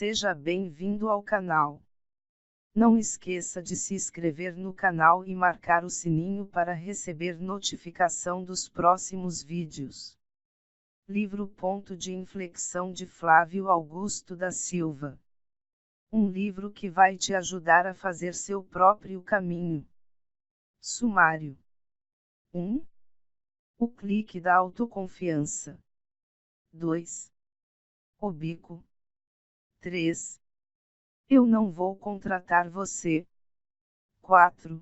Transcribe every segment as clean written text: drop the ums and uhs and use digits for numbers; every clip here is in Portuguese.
Seja bem-vindo ao canal. Não esqueça de se inscrever no canal e marcar o sininho para receber notificação dos próximos vídeos. Livro Ponto de Inflexão de Flávio Augusto da Silva. Um livro que vai te ajudar a fazer seu próprio caminho. Sumário. 1. O clique da autoconfiança. 2. O bico. 3. Eu não vou contratar você. 4.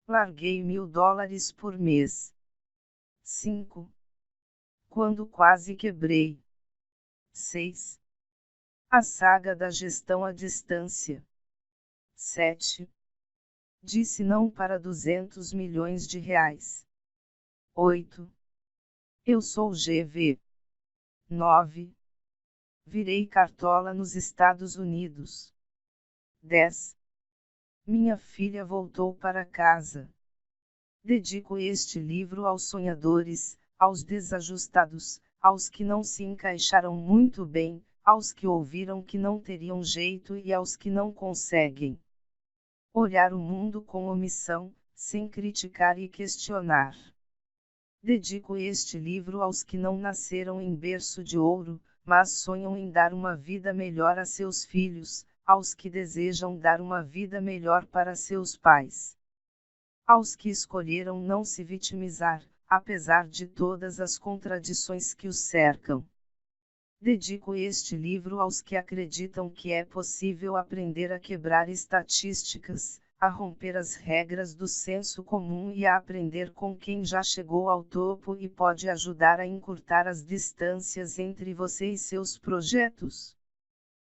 Larguei $1000 por mês. 5. Quando quase quebrei. 6. A saga da gestão à distância. 7. Disse não para R$200 milhões. 8. Eu sou GV. 9. Virei cartola nos Estados Unidos. 10. Minha filha voltou para casa. Dedico este livro aos sonhadores, aos desajustados, aos que não se encaixaram muito bem, aos que ouviram que não teriam jeito e aos que não conseguem olhar o mundo com omissão, sem criticar e questionar. Dedico este livro aos que não nasceram em berço de ouro, mas sonham em dar uma vida melhor a seus filhos, aos que desejam dar uma vida melhor para seus pais. Aos que escolheram não se vitimizar, apesar de todas as contradições que os cercam. Dedico este livro aos que acreditam que é possível aprender a quebrar estatísticas, a romper as regras do senso comum e a aprender com quem já chegou ao topo e pode ajudar a encurtar as distâncias entre você e seus projetos.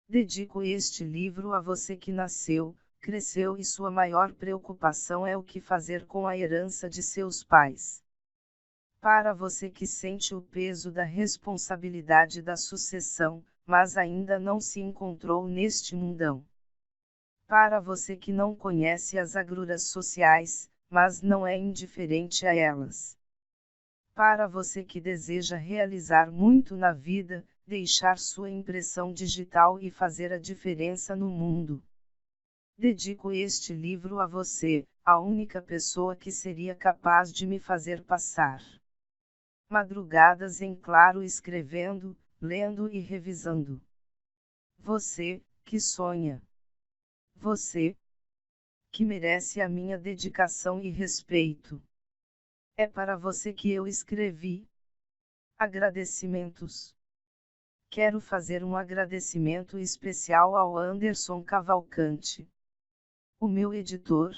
Dedico este livro a você que nasceu, cresceu e sua maior preocupação é o que fazer com a herança de seus pais. Para você que sente o peso da responsabilidade da sucessão, mas ainda não se encontrou neste mundão. Para você que não conhece as agruras sociais, mas não é indiferente a elas. Para você que deseja realizar muito na vida, deixar sua impressão digital e fazer a diferença no mundo. Dedico este livro a você, a única pessoa que seria capaz de me fazer passar madrugadas em claro escrevendo, lendo e revisando. Você, que sonha. Você, que merece a minha dedicação e respeito. É para você que eu escrevi. Agradecimentos. Quero fazer um agradecimento especial ao Anderson Cavalcante, o meu editor.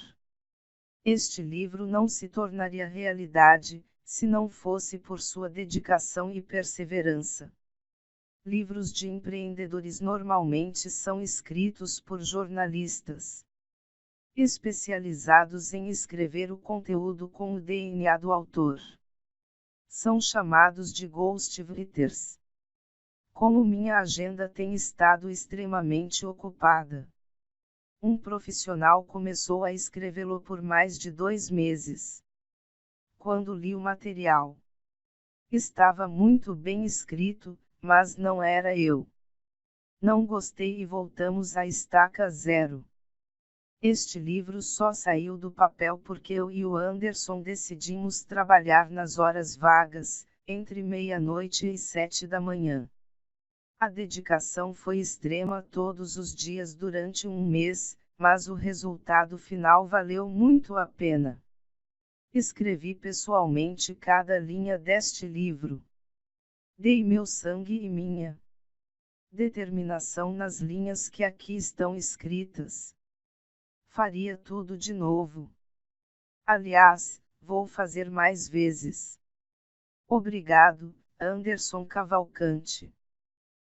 Este livro não se tornaria realidade, se não fosse por sua dedicação e perseverança. Livros de empreendedores normalmente são escritos por jornalistas especializados em escrever o conteúdo com o DNA do autor. São chamados de ghostwriters. Como minha agenda tem estado extremamente ocupada, um profissional começou a escrevê-lo por mais de 2 meses. Quando li o material, estava muito bem escrito, mas não era eu. Não gostei e voltamos à estaca zero. Este livro só saiu do papel porque eu e o Anderson decidimos trabalhar nas horas vagas, entre meia-noite e 7 da manhã. A dedicação foi extrema todos os dias durante 1 mês, mas o resultado final valeu muito a pena. Escrevi pessoalmente cada linha deste livro. Dei meu sangue e minha determinação nas linhas que aqui estão escritas. Faria tudo de novo. Aliás, vou fazer mais vezes. Obrigado, Anderson Cavalcante.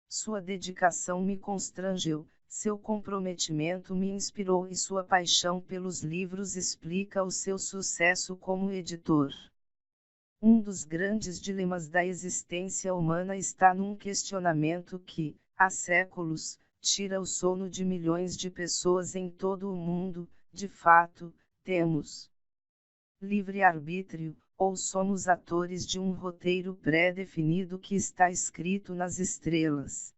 Sua dedicação me constrangeu, seu comprometimento me inspirou e sua paixão pelos livros explica o seu sucesso como editor. Um dos grandes dilemas da existência humana está num questionamento que, há séculos, tira o sono de milhões de pessoas em todo o mundo: de fato, temos livre-arbítrio, ou somos atores de um roteiro pré-definido que está escrito nas estrelas?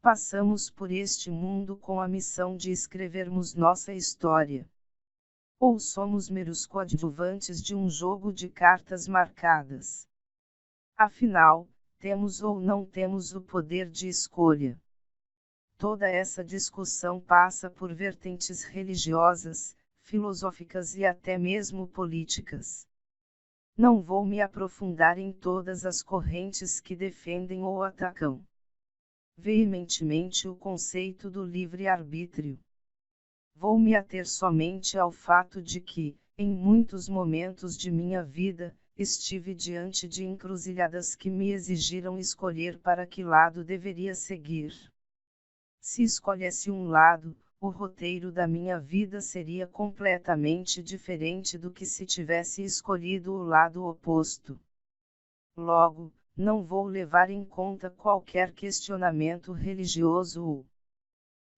Passamos por este mundo com a missão de escrevermos nossa história. Ou somos meros coadjuvantes de um jogo de cartas marcadas? Afinal, temos ou não temos o poder de escolha? Toda essa discussão passa por vertentes religiosas, filosóficas e até mesmo políticas. Não vou me aprofundar em todas as correntes que defendem ou atacam veementemente o conceito do livre-arbítrio. Vou me ater somente ao fato de que, em muitos momentos de minha vida, estive diante de encruzilhadas que me exigiram escolher para que lado deveria seguir. Se escolhesse um lado, o roteiro da minha vida seria completamente diferente do que se tivesse escolhido o lado oposto. Logo, não vou levar em conta qualquer questionamento religioso ou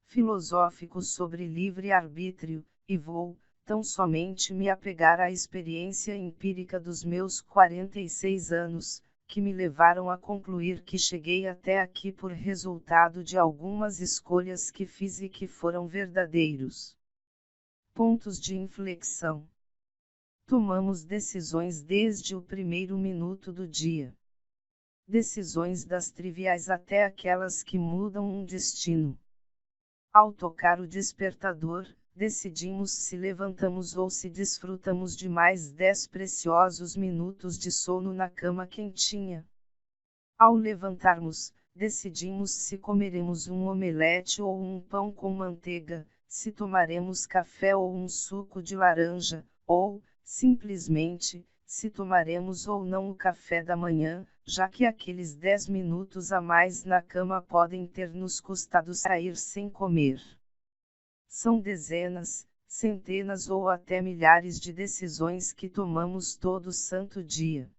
filosófico sobre livre-arbítrio, e vou, tão somente me apegar à experiência empírica dos meus 46 anos, que me levaram a concluir que cheguei até aqui por resultado de algumas escolhas que fiz e que foram verdadeiros pontos de inflexão. Tomamos decisões desde o primeiro minuto do dia. Decisões das triviais até aquelas que mudam um destino. Ao tocar o despertador, decidimos se levantamos ou se desfrutamos de mais 10 preciosos minutos de sono na cama quentinha. Ao levantarmos, decidimos se comeremos um omelete ou um pão com manteiga, se tomaremos café ou um suco de laranja, ou, simplesmente, se tomaremos ou não o café da manhã, já que aqueles 10 minutos a mais na cama podem ter nos custado sair sem comer. São dezenas, centenas ou até milhares de decisões que tomamos todo santo dia.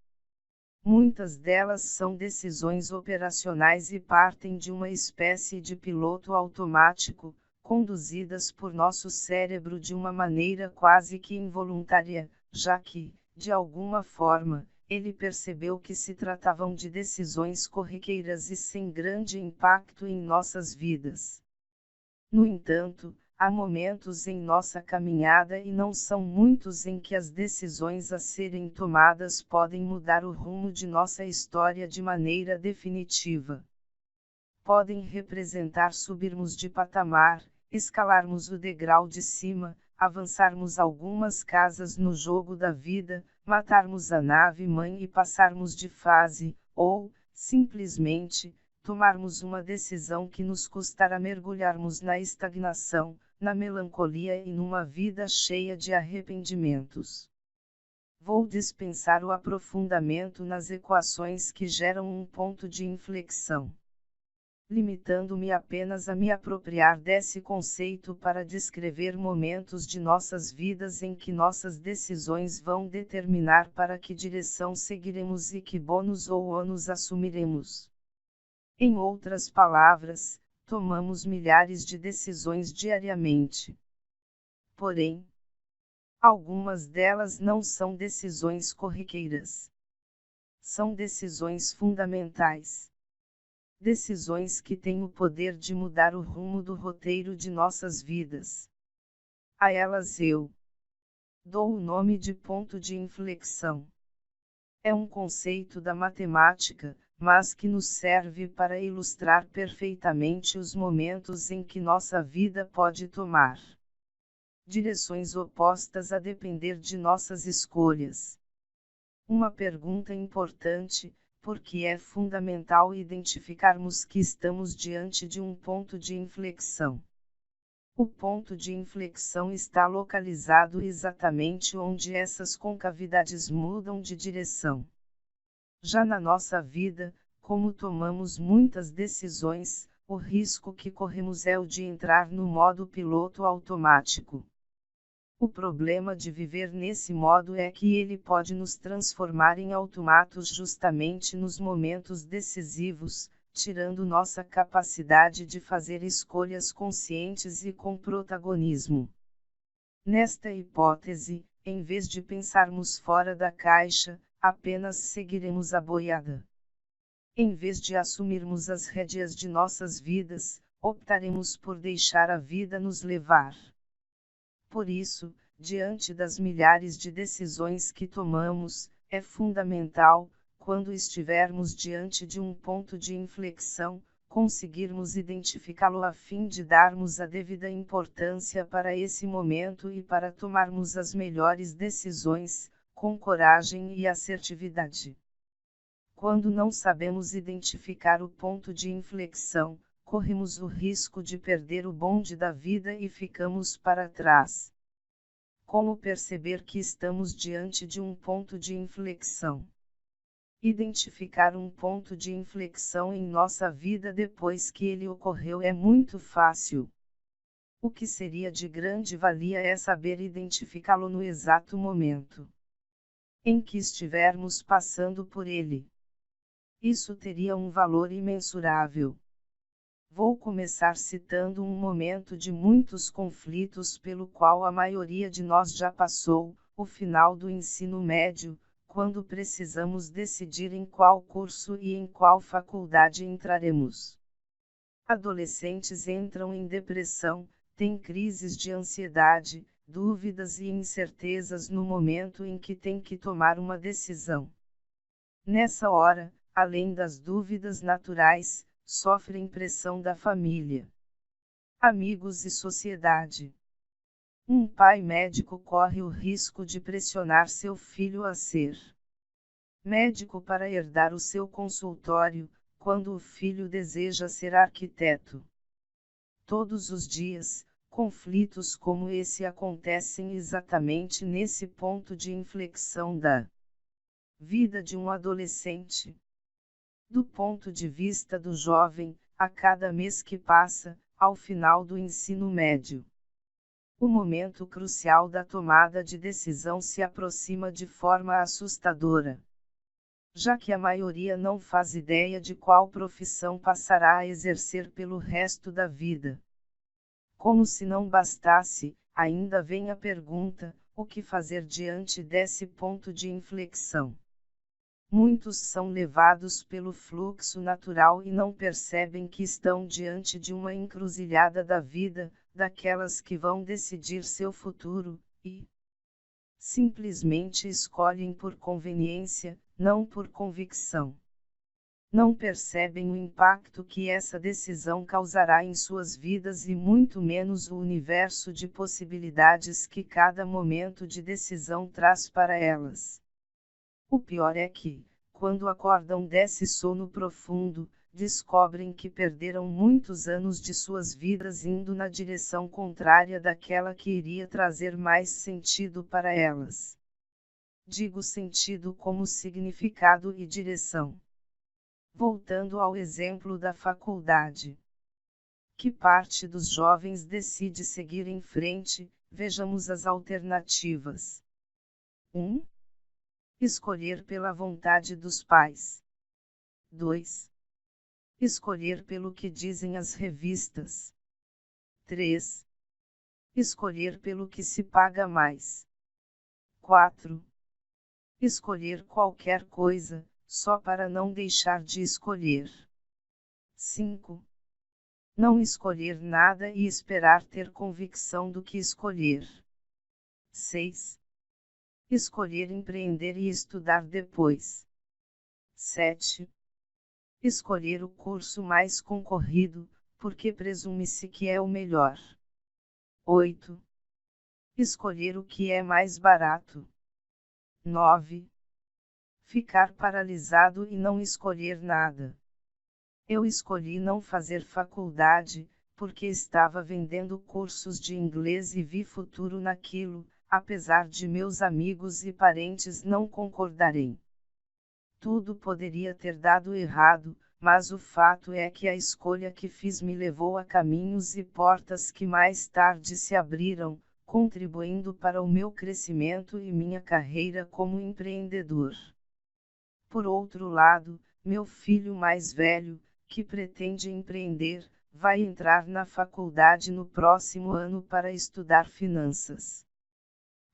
Muitas delas são decisões operacionais e partem de uma espécie de piloto automático, conduzidas por nosso cérebro de uma maneira quase que involuntária, já que, de alguma forma, ele percebeu que se tratavam de decisões corriqueiras e sem grande impacto em nossas vidas. No entanto, há momentos em nossa caminhada, e não são muitos, em que as decisões a serem tomadas podem mudar o rumo de nossa história de maneira definitiva. Podem representar subirmos de patamar, escalarmos o degrau de cima, avançarmos algumas casas no jogo da vida, matarmos a nave-mãe e passarmos de fase, ou, simplesmente, tomarmos uma decisão que nos custará mergulharmos na estagnação, na melancolia e numa vida cheia de arrependimentos. Vou dispensar o aprofundamento nas equações que geram um ponto de inflexão, limitando-me apenas a me apropriar desse conceito para descrever momentos de nossas vidas em que nossas decisões vão determinar para que direção seguiremos e que bônus ou ônus assumiremos. Em outras palavras, tomamos milhares de decisões diariamente. Porém, algumas delas não são decisões corriqueiras. São decisões fundamentais. Decisões que têm o poder de mudar o rumo do roteiro de nossas vidas. A elas eu dou o nome de ponto de inflexão. É um conceito da matemática, mas que nos serve para ilustrar perfeitamente os momentos em que nossa vida pode tomar direções opostas a depender de nossas escolhas. Uma pergunta importante, porque é fundamental identificarmos que estamos diante de um ponto de inflexão. O ponto de inflexão está localizado exatamente onde essas concavidades mudam de direção. Já na nossa vida, como tomamos muitas decisões, o risco que corremos é o de entrar no modo piloto automático. O problema de viver nesse modo é que ele pode nos transformar em automatos justamente nos momentos decisivos, tirando nossa capacidade de fazer escolhas conscientes e com protagonismo. Nesta hipótese, em vez de pensarmos fora da caixa, apenas seguiremos a boiada. Em vez de assumirmos as rédeas de nossas vidas, optaremos por deixar a vida nos levar. Por isso, diante das milhares de decisões que tomamos, é fundamental, quando estivermos diante de um ponto de inflexão, conseguirmos identificá-lo a fim de darmos a devida importância para esse momento e para tomarmos as melhores decisões, com coragem e assertividade. Quando não sabemos identificar o ponto de inflexão, corremos o risco de perder o bonde da vida e ficamos para trás. Como perceber que estamos diante de um ponto de inflexão? Identificar um ponto de inflexão em nossa vida depois que ele ocorreu é muito fácil. O que seria de grande valia é saber identificá-lo no exato momento em que estivermos passando por ele. Isso teria um valor imensurável. Vou começar citando um momento de muitos conflitos pelo qual a maioria de nós já passou, o final do ensino médio, quando precisamos decidir em qual curso e em qual faculdade entraremos. Adolescentes entram em depressão, têm crises de ansiedade, dúvidas e incertezas no momento em que têm que tomar uma decisão. Nessa hora, além das dúvidas naturais, sofrem pressão da família, amigos e sociedade. Um pai médico corre o risco de pressionar seu filho a ser médico para herdar o seu consultório, quando o filho deseja ser arquiteto. Todos os dias, conflitos como esse acontecem exatamente nesse ponto de inflexão da vida de um adolescente. Do ponto de vista do jovem, a cada mês que passa, ao final do ensino médio, o momento crucial da tomada de decisão se aproxima de forma assustadora. Já que a maioria não faz ideia de qual profissão passará a exercer pelo resto da vida. Como se não bastasse, ainda vem a pergunta: o que fazer diante desse ponto de inflexão? Muitos são levados pelo fluxo natural e não percebem que estão diante de uma encruzilhada da vida, daquelas que vão decidir seu futuro, e simplesmente escolhem por conveniência, não por convicção. Não percebem o impacto que essa decisão causará em suas vidas e muito menos o universo de possibilidades que cada momento de decisão traz para elas. O pior é que, quando acordam desse sono profundo, descobrem que perderam muitos anos de suas vidas indo na direção contrária daquela que iria trazer mais sentido para elas. Digo sentido como significado e direção. Voltando ao exemplo da faculdade. Que parte dos jovens decide seguir em frente? Vejamos as alternativas. 1. Escolher pela vontade dos pais. 2. Escolher pelo que dizem as revistas. 3. Escolher pelo que se paga mais. 4. Escolher qualquer coisa, só para não deixar de escolher. 5. Não escolher nada e esperar ter convicção do que escolher. 6. Escolher empreender e estudar depois. 7. Escolher o curso mais concorrido, porque presume-se que é o melhor. 8. Escolher o que é mais barato. 9. Ficar paralisado e não escolher nada. Eu escolhi não fazer faculdade, porque estava vendendo cursos de inglês e vi futuro naquilo, apesar de meus amigos e parentes não concordarem. Tudo poderia ter dado errado, mas o fato é que a escolha que fiz me levou a caminhos e portas que mais tarde se abriram, contribuindo para o meu crescimento e minha carreira como empreendedor. Por outro lado, meu filho mais velho, que pretende empreender, vai entrar na faculdade no próximo ano para estudar finanças.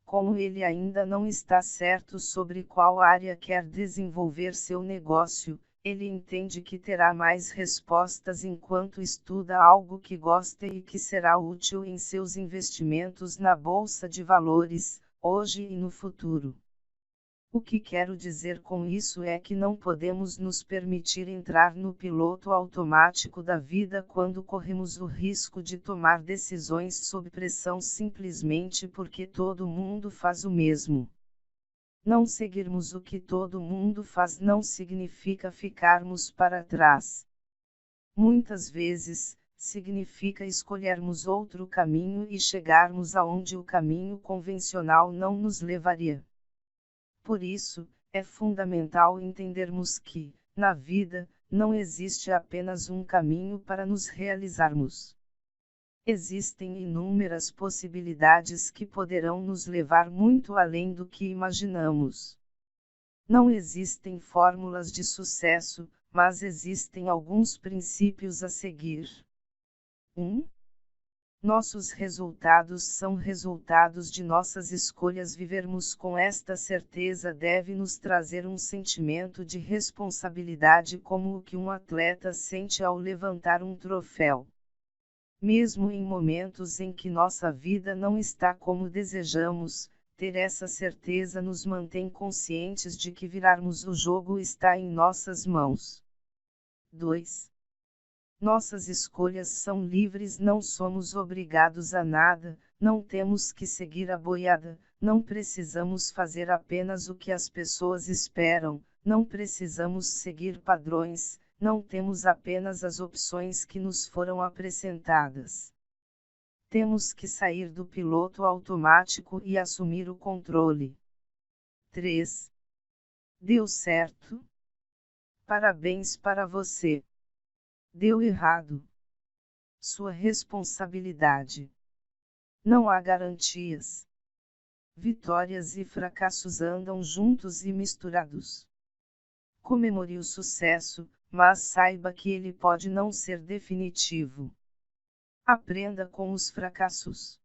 Como ele ainda não está certo sobre qual área quer desenvolver seu negócio, Ele entende que terá mais respostas enquanto estuda algo que gosta e que será útil em seus investimentos na bolsa de valores, hoje e no futuro. O que quero dizer com isso é que não podemos nos permitir entrar no piloto automático da vida quando corremos o risco de tomar decisões sob pressão simplesmente porque todo mundo faz o mesmo. Não seguirmos o que todo mundo faz não significa ficarmos para trás. Muitas vezes, significa escolhermos outro caminho e chegarmos aonde o caminho convencional não nos levaria. Por isso, é fundamental entendermos que, na vida, não existe apenas um caminho para nos realizarmos. Existem inúmeras possibilidades que poderão nos levar muito além do que imaginamos. Não existem fórmulas de sucesso, mas existem alguns princípios a seguir. 1. Nossos resultados são resultados de nossas escolhas. Vivermos com esta certeza deve nos trazer um sentimento de responsabilidade como o que um atleta sente ao levantar um troféu. Mesmo em momentos em que nossa vida não está como desejamos, ter essa certeza nos mantém conscientes de que virarmos o jogo está em nossas mãos. 2. Nossas escolhas são livres, não somos obrigados a nada, não temos que seguir a boiada, não precisamos fazer apenas o que as pessoas esperam, não precisamos seguir padrões. Não temos apenas as opções que nos foram apresentadas. Temos que sair do piloto automático e assumir o controle. 3. Deu certo? Parabéns para você. Deu errado. Sua responsabilidade. Não há garantias. Vitórias e fracassos andam juntos e misturados. Comemore o sucesso, mas saiba que ele pode não ser definitivo. Aprenda com os fracassos.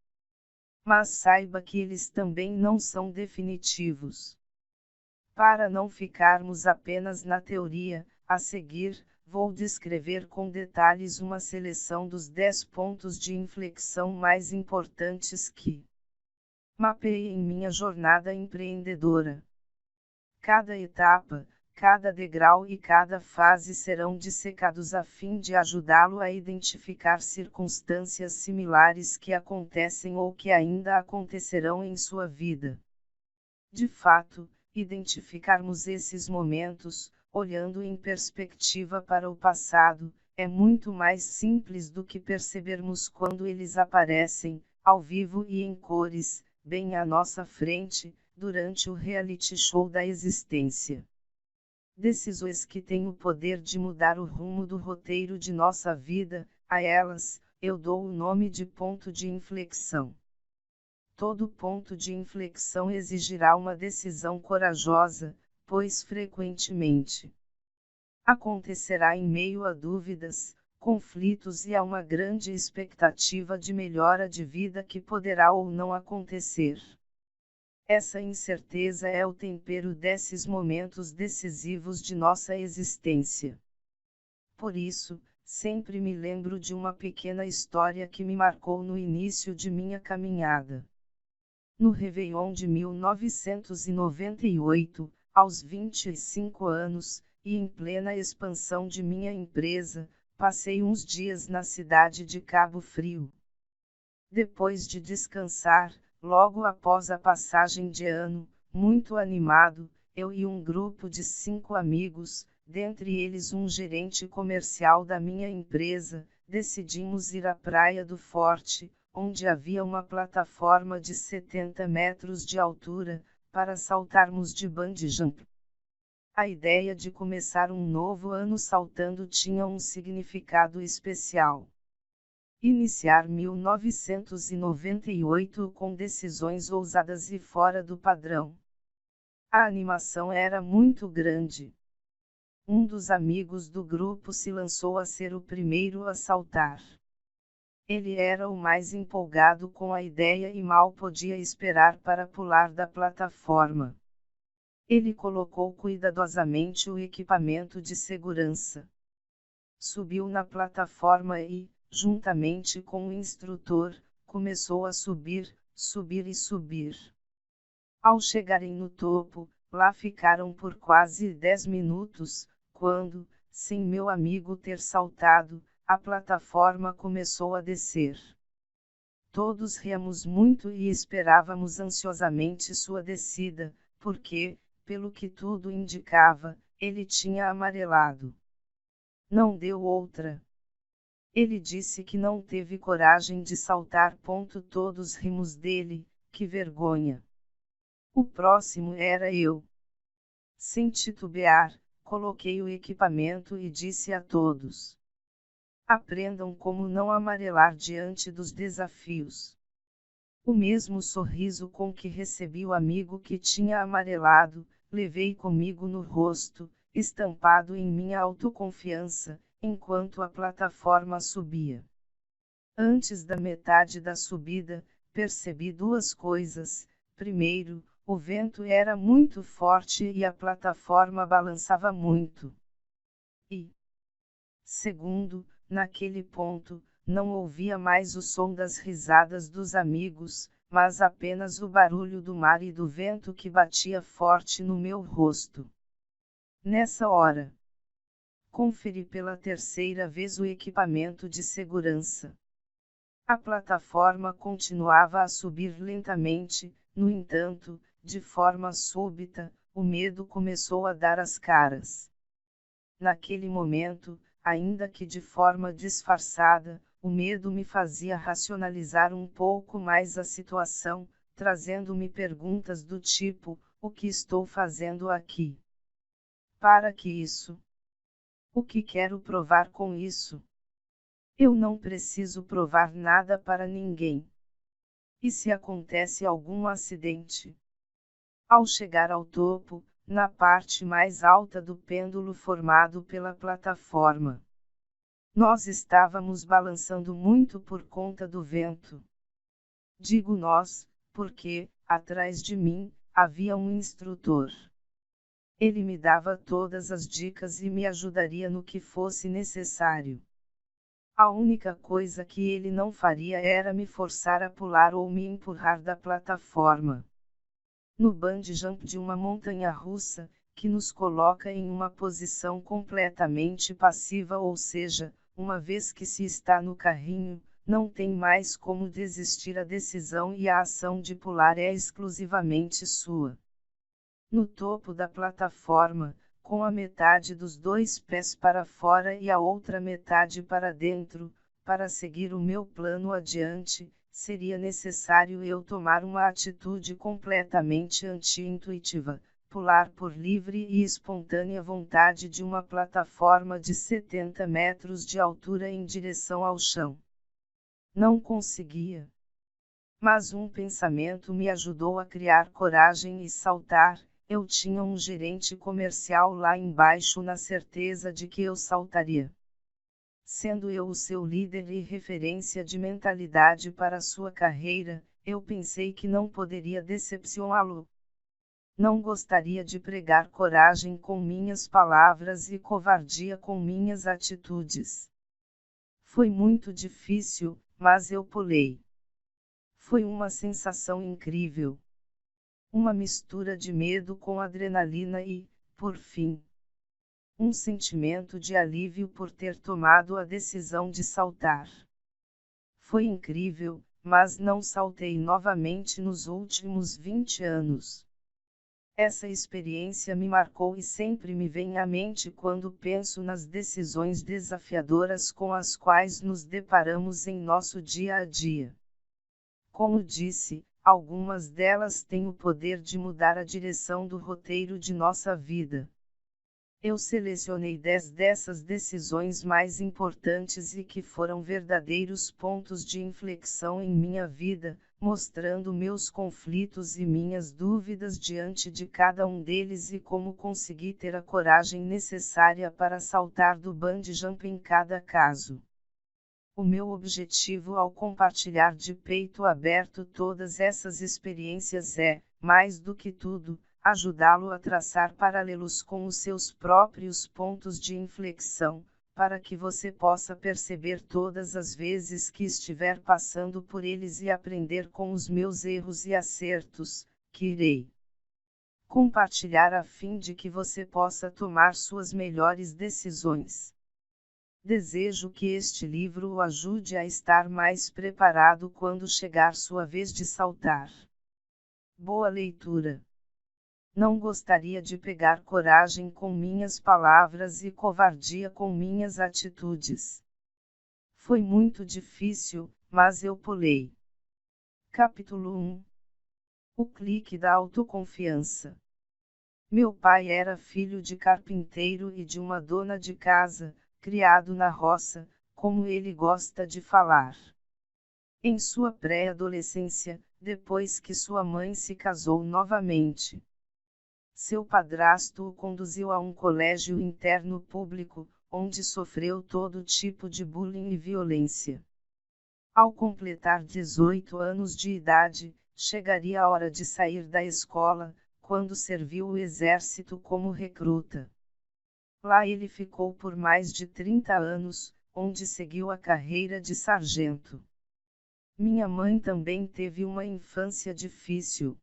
Mas saiba que eles também não são definitivos. Para não ficarmos apenas na teoria, a seguir, vou descrever com detalhes uma seleção dos 10 pontos de inflexão mais importantes que mapeei em minha jornada empreendedora. Cada etapa, cada degrau e cada fase serão dissecados a fim de ajudá-lo a identificar circunstâncias similares que acontecem ou que ainda acontecerão em sua vida. De fato, identificarmos esses momentos, olhando em perspectiva para o passado, é muito mais simples do que percebermos quando eles aparecem, ao vivo e em cores, bem à nossa frente, durante o reality show da existência. Decisões que têm o poder de mudar o rumo do roteiro de nossa vida, a elas, eu dou o nome de ponto de inflexão. Todo ponto de inflexão exigirá uma decisão corajosa, pois frequentemente acontecerá em meio a dúvidas, conflitos e a uma grande expectativa de melhora de vida que poderá ou não acontecer. Essa incerteza é o tempero desses momentos decisivos de nossa existência. Por isso, sempre me lembro de uma pequena história que me marcou no início de minha caminhada. No Réveillon de 1998, aos 25 anos, e em plena expansão de minha empresa, passei uns dias na cidade de Cabo Frio. Depois de descansar, logo após a passagem de ano, muito animado, eu e um grupo de 5 amigos, dentre eles um gerente comercial da minha empresa, decidimos ir à Praia do Forte, onde havia uma plataforma de 70 metros de altura, para saltarmos de bungee jump. A ideia de começar um novo ano saltando tinha um significado especial. Iniciar 1998 com decisões ousadas e fora do padrão. A animação era muito grande. Um dos amigos do grupo se lançou a ser o primeiro a saltar. Ele era o mais empolgado com a ideia e mal podia esperar para pular da plataforma. Ele colocou cuidadosamente o equipamento de segurança. Subiu na plataforma e, juntamente com o instrutor, começou a subir, subir e subir. Ao chegarem no topo, lá ficaram por quase 10 minutos, quando, sem meu amigo ter saltado, a plataforma começou a descer. Todos ríamos muito e esperávamos ansiosamente sua descida, porque, pelo que tudo indicava, ele tinha amarelado. Não deu outra. Ele disse que não teve coragem de saltar. Todos rimos dele, que vergonha. O próximo era eu. Sem titubear, coloquei o equipamento e disse a todos: aprendam como não amarelar diante dos desafios. O mesmo sorriso com que recebi o amigo que tinha amarelado, levei comigo no rosto, estampado em minha autoconfiança, enquanto a plataforma subia. Antes da metade da subida, percebi duas coisas. Primeiro, o vento era muito forte e a plataforma balançava muito. E, segundo, naquele ponto, não ouvia mais o som das risadas dos amigos, mas apenas o barulho do mar e do vento que batia forte no meu rosto. Nessa hora, conferi pela terceira vez o equipamento de segurança. A plataforma continuava a subir lentamente, no entanto, de forma súbita, o medo começou a dar as caras. Naquele momento, ainda que de forma disfarçada, o medo me fazia racionalizar um pouco mais a situação, trazendo-me perguntas do tipo: o que estou fazendo aqui? Para que isso? O que quero provar com isso? Eu não preciso provar nada para ninguém. E se acontece algum acidente? Ao chegar ao topo, na parte mais alta do pêndulo formado pela plataforma, nós estávamos balançando muito por conta do vento. Digo nós, porque, atrás de mim, havia um instrutor. Ele me dava todas as dicas e me ajudaria no que fosse necessário. A única coisa que ele não faria era me forçar a pular ou me empurrar da plataforma. No bungee jump de uma montanha-russa, que nos coloca em uma posição completamente passiva, ou seja, uma vez que se está no carrinho, não tem mais como desistir. A decisão e a ação de pular é exclusivamente sua. No topo da plataforma, com a metade dos dois pés para fora e a outra metade para dentro, para seguir o meu plano adiante, seria necessário eu tomar uma atitude completamente anti-intuitiva, pular por livre e espontânea vontade de uma plataforma de 70 metros de altura em direção ao chão. Não conseguia. Mas um pensamento me ajudou a criar coragem e saltar. Eu tinha um gerente comercial lá embaixo na certeza de que eu saltaria. Sendo eu o seu líder e referência de mentalidade para sua carreira, eu pensei que não poderia decepcioná-lo. Não gostaria de pregar coragem com minhas palavras e covardia com minhas atitudes. Foi muito difícil, mas eu pulei. Foi uma sensação incrível. Uma mistura de medo com adrenalina e, por fim, um sentimento de alívio por ter tomado a decisão de saltar. Foi incrível, mas não saltei novamente nos últimos 20 anos. Essa experiência me marcou e sempre me vem à mente quando penso nas decisões desafiadoras com as quais nos deparamos em nosso dia a dia. Como disse, algumas delas têm o poder de mudar a direção do roteiro de nossa vida. Eu selecionei 10 dessas decisões mais importantes e que foram verdadeiros pontos de inflexão em minha vida, mostrando meus conflitos e minhas dúvidas diante de cada um deles e como consegui ter a coragem necessária para saltar do bungee jump em cada caso. O meu objetivo ao compartilhar de peito aberto todas essas experiências é, mais do que tudo, ajudá-lo a traçar paralelos com os seus próprios pontos de inflexão, para que você possa perceber todas as vezes que estiver passando por eles e aprender com os meus erros e acertos, que irei compartilhar a fim de que você possa tomar suas melhores decisões. Desejo que este livro o ajude a estar mais preparado quando chegar sua vez de saltar. Boa leitura! Não gostaria de pegar coragem com minhas palavras e covardia com minhas atitudes. Foi muito difícil, mas eu pulei. Capítulo 1. O clique da autoconfiança. Meu pai era filho de carpinteiro e de uma dona de casa, criado na roça, como ele gosta de falar. Em sua pré-adolescência, depois que sua mãe se casou novamente, seu padrasto o conduziu a um colégio interno público, onde sofreu todo tipo de bullying e violência. Ao completar 18 anos de idade, chegaria a hora de sair da escola, quando serviu o exército como recruta. Lá ele ficou por mais de 30 anos, onde seguiu a carreira de sargento. Minha mãe também teve uma infância difícil.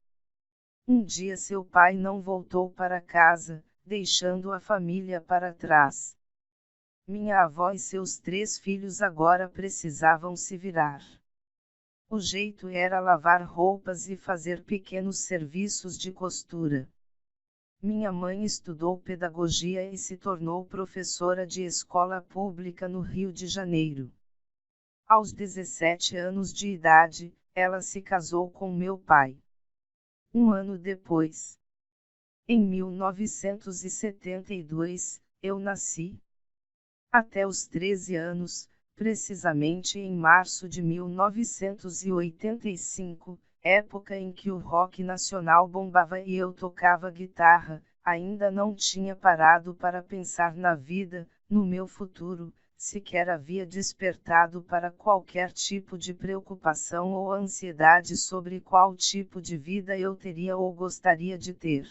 Um dia seu pai não voltou para casa, deixando a família para trás. Minha avó e seus 3 filhos agora precisavam se virar. O jeito era lavar roupas e fazer pequenos serviços de costura. Minha mãe estudou pedagogia e se tornou professora de escola pública no Rio de Janeiro. Aos 17 anos de idade, ela se casou com meu pai. Um ano depois, em 1972, eu nasci. Até os 13 anos, precisamente em março de 1985, época em que o rock nacional bombava e eu tocava guitarra, ainda não tinha parado para pensar na vida, no meu futuro, sequer havia despertado para qualquer tipo de preocupação ou ansiedade sobre qual tipo de vida eu teria ou gostaria de ter.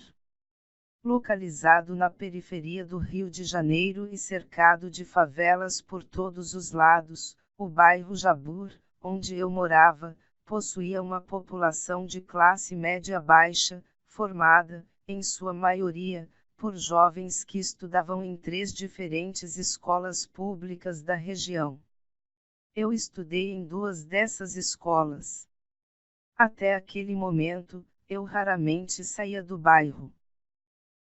Localizado na periferia do Rio de Janeiro e cercado de favelas por todos os lados, o bairro Jabur, onde eu morava, possuía uma população de classe média baixa, formada, em sua maioria, por jovens que estudavam em 3 diferentes escolas públicas da região. Eu estudei em 2 dessas escolas. Até aquele momento, eu raramente saía do bairro.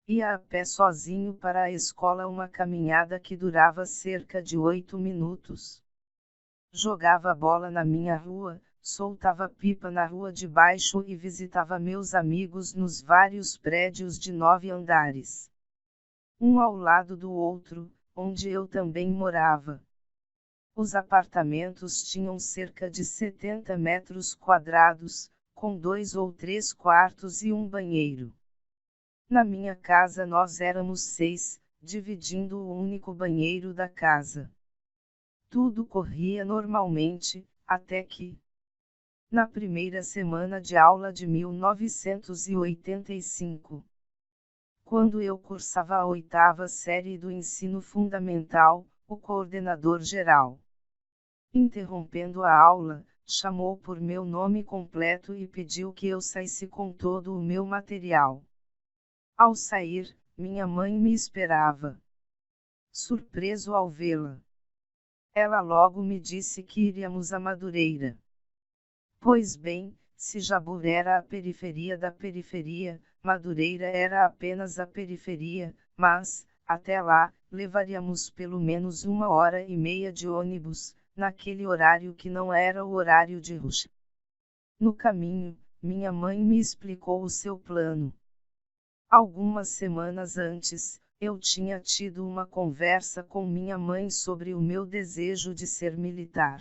Ia a pé sozinho para a escola, uma caminhada que durava cerca de 8 minutos. Jogava bola na minha rua, soltava pipa na rua de baixo e visitava meus amigos nos vários prédios de 9 andares. Um ao lado do outro, onde eu também morava. Os apartamentos tinham cerca de 70 metros quadrados, com 2 ou 3 quartos e um banheiro. Na minha casa nós éramos 6, dividindo o único banheiro da casa. Tudo corria normalmente, até que, na primeira semana de aula de 1985, quando eu cursava a 8ª série do ensino fundamental, o coordenador geral, interrompendo a aula, chamou por meu nome completo e pediu que eu saísse com todo o meu material. Ao sair, minha mãe me esperava. Surpreso ao vê-la, ela logo me disse que iríamos a Madureira. Pois bem, se Jabur era a periferia da periferia, Madureira era apenas a periferia, mas, até lá, levaríamos pelo menos 1h30 de ônibus, naquele horário que não era o horário de rush. No caminho, minha mãe me explicou o seu plano. Algumas semanas antes, eu tinha tido uma conversa com minha mãe sobre o meu desejo de ser militar.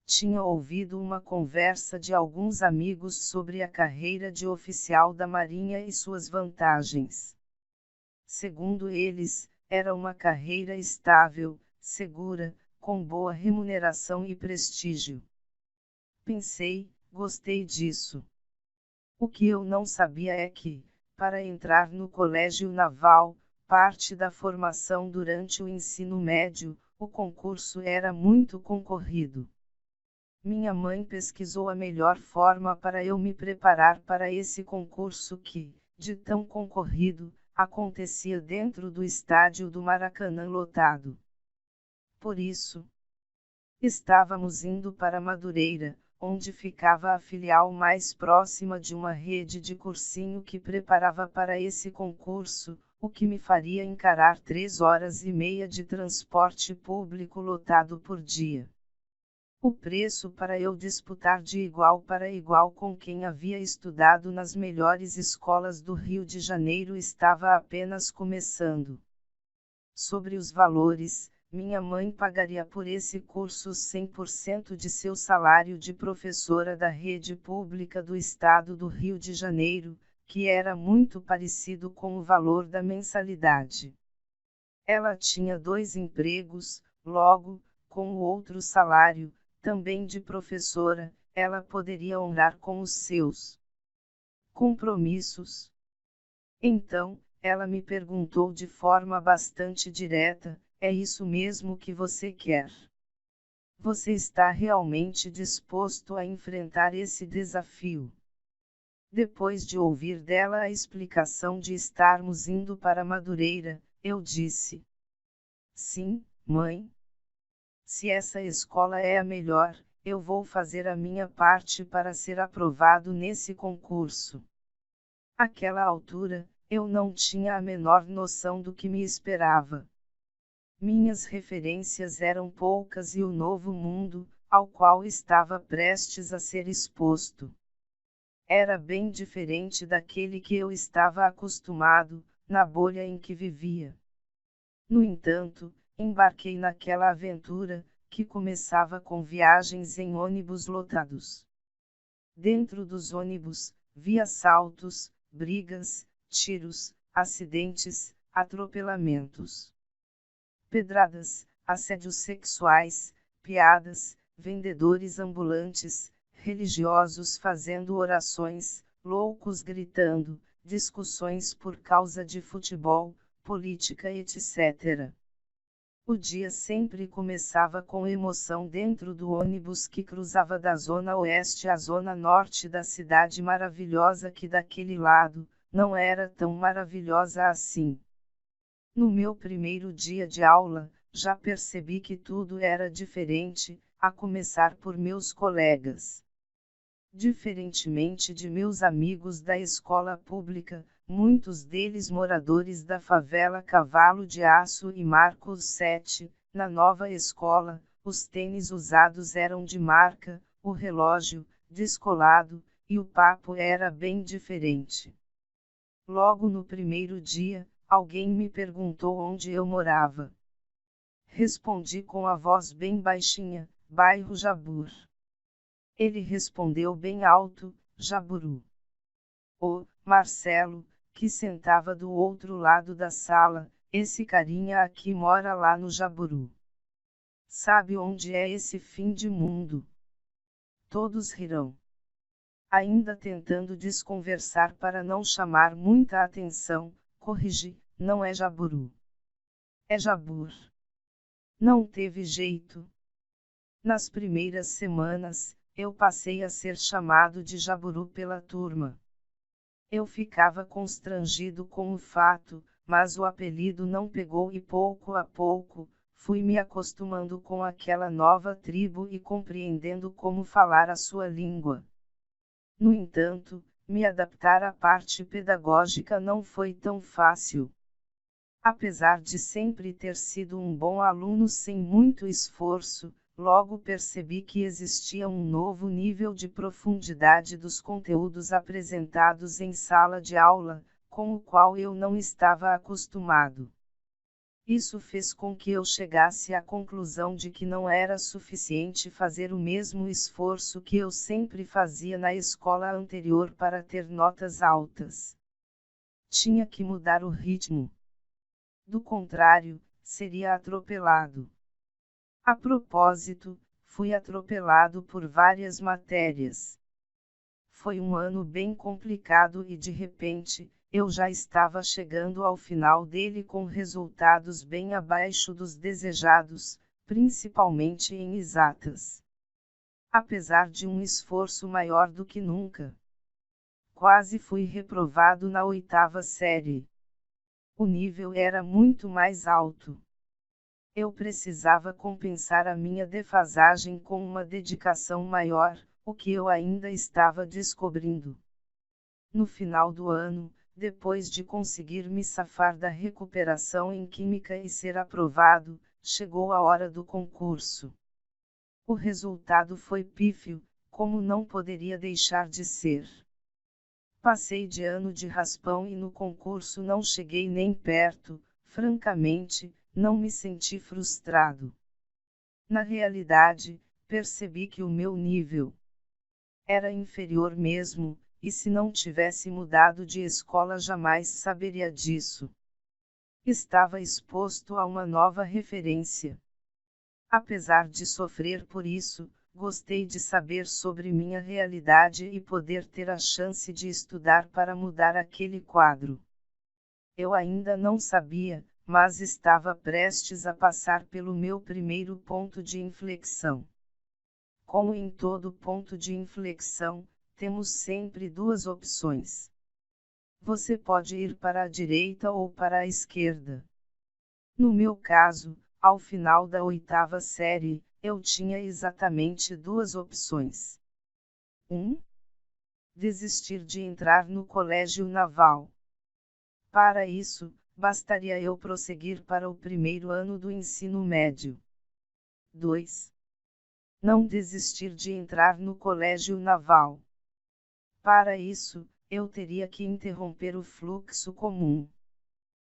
Tinha ouvido uma conversa de alguns amigos sobre a carreira de oficial da Marinha e suas vantagens. Segundo eles, era uma carreira estável, segura, com boa remuneração e prestígio. Pensei, gostei disso. O que eu não sabia é que, para entrar no colégio naval, parte da formação durante o ensino médio. O concurso era muito concorrido. Minha mãe pesquisou a melhor forma para eu me preparar para esse concurso que, de tão concorrido, acontecia dentro do estádio do Maracanã lotado. Por isso, estávamos indo para Madureira, onde ficava a filial mais próxima de uma rede de cursinho que preparava para esse concurso, o que me faria encarar 3 horas e meia de transporte público lotado por dia. O preço para eu disputar de igual para igual com quem havia estudado nas melhores escolas do Rio de Janeiro estava apenas começando. Sobre os valores, minha mãe pagaria por esse curso 100% de seu salário de professora da rede pública do estado do Rio de Janeiro, que era muito parecido com o valor da mensalidade. Ela tinha 2 empregos, logo, com o outro salário, também de professora, ela poderia honrar com os seus compromissos. Então, ela me perguntou de forma bastante direta: é isso mesmo que você quer? Você está realmente disposto a enfrentar esse desafio? Depois de ouvir dela a explicação de estarmos indo para Madureira, eu disse: sim, mãe. Se essa escola é a melhor, eu vou fazer a minha parte para ser aprovado nesse concurso. Àquela altura, eu não tinha a menor noção do que me esperava. Minhas referências eram poucas e o novo mundo, ao qual estava prestes a ser exposto, era bem diferente daquele que eu estava acostumado, na bolha em que vivia. No entanto, embarquei naquela aventura, que começava com viagens em ônibus lotados. Dentro dos ônibus, vi assaltos, brigas, tiros, acidentes, atropelamentos, pedradas, assédios sexuais, piadas, vendedores ambulantes, religiosos fazendo orações, loucos gritando, discussões por causa de futebol, política, etc. O dia sempre começava com emoção dentro do ônibus que cruzava da zona oeste à zona norte da cidade maravilhosa que daquele lado, não era tão maravilhosa assim. No meu primeiro dia de aula, já percebi que tudo era diferente, a começar por meus colegas. Diferentemente de meus amigos da escola pública, muitos deles moradores da favela Cavalo de Aço e Marcos 7, na nova escola, os tênis usados eram de marca, o relógio, descolado, e o papo era bem diferente. Logo no primeiro dia, alguém me perguntou onde eu morava. Respondi com a voz bem baixinha: bairro Jabur. Ele respondeu bem alto: Jaburu. O Marcelo, que sentava do outro lado da sala: esse carinha aqui mora lá no Jaburu. Sabe onde é esse fim de mundo? Todos rirão. Ainda tentando desconversar para não chamar muita atenção, corrigi: não é Jaburu. É Jabur. Não teve jeito. Nas primeiras semanas, eu passei a ser chamado de Jaburu pela turma. Eu ficava constrangido com o fato, mas o apelido não pegou e pouco a pouco, fui me acostumando com aquela nova tribo e compreendendo como falar a sua língua. No entanto, me adaptar à parte pedagógica não foi tão fácil. Apesar de sempre ter sido um bom aluno sem muito esforço, logo percebi que existia um novo nível de profundidade dos conteúdos apresentados em sala de aula, com o qual eu não estava acostumado. Isso fez com que eu chegasse à conclusão de que não era suficiente fazer o mesmo esforço que eu sempre fazia na escola anterior para ter notas altas. Tinha que mudar o ritmo. Do contrário, seria atropelado. A propósito, fui atropelado por várias matérias. Foi um ano bem complicado e de repente, eu já estava chegando ao final dele com resultados bem abaixo dos desejados, principalmente em exatas. Apesar de um esforço maior do que nunca. Quase fui reprovado na 8ª série. O nível era muito mais alto. Eu precisava compensar a minha defasagem com uma dedicação maior, o que eu ainda estava descobrindo. No final do ano, depois de conseguir me safar da recuperação em Química e ser aprovado, chegou a hora do concurso. O resultado foi pífio, como não poderia deixar de ser. Passei de ano de raspão e no concurso não cheguei nem perto, francamente, não me senti frustrado. Na realidade, percebi que o meu nível era inferior mesmo, e se não tivesse mudado de escola jamais saberia disso. Estava exposto a uma nova referência. Apesar de sofrer por isso, gostei de saber sobre minha realidade e poder ter a chance de estudar para mudar aquele quadro. Eu ainda não sabia, mas estava prestes a passar pelo meu primeiro ponto de inflexão. Como em todo ponto de inflexão, temos sempre duas opções. Você pode ir para a direita ou para a esquerda. No meu caso, ao final da 8ª série, eu tinha exatamente duas opções. 1. Desistir de entrar no colégio naval. Para isso, bastaria eu prosseguir para o primeiro ano do ensino médio. 2. Não desistir de entrar no colégio naval. Para isso, eu teria que interromper o fluxo comum.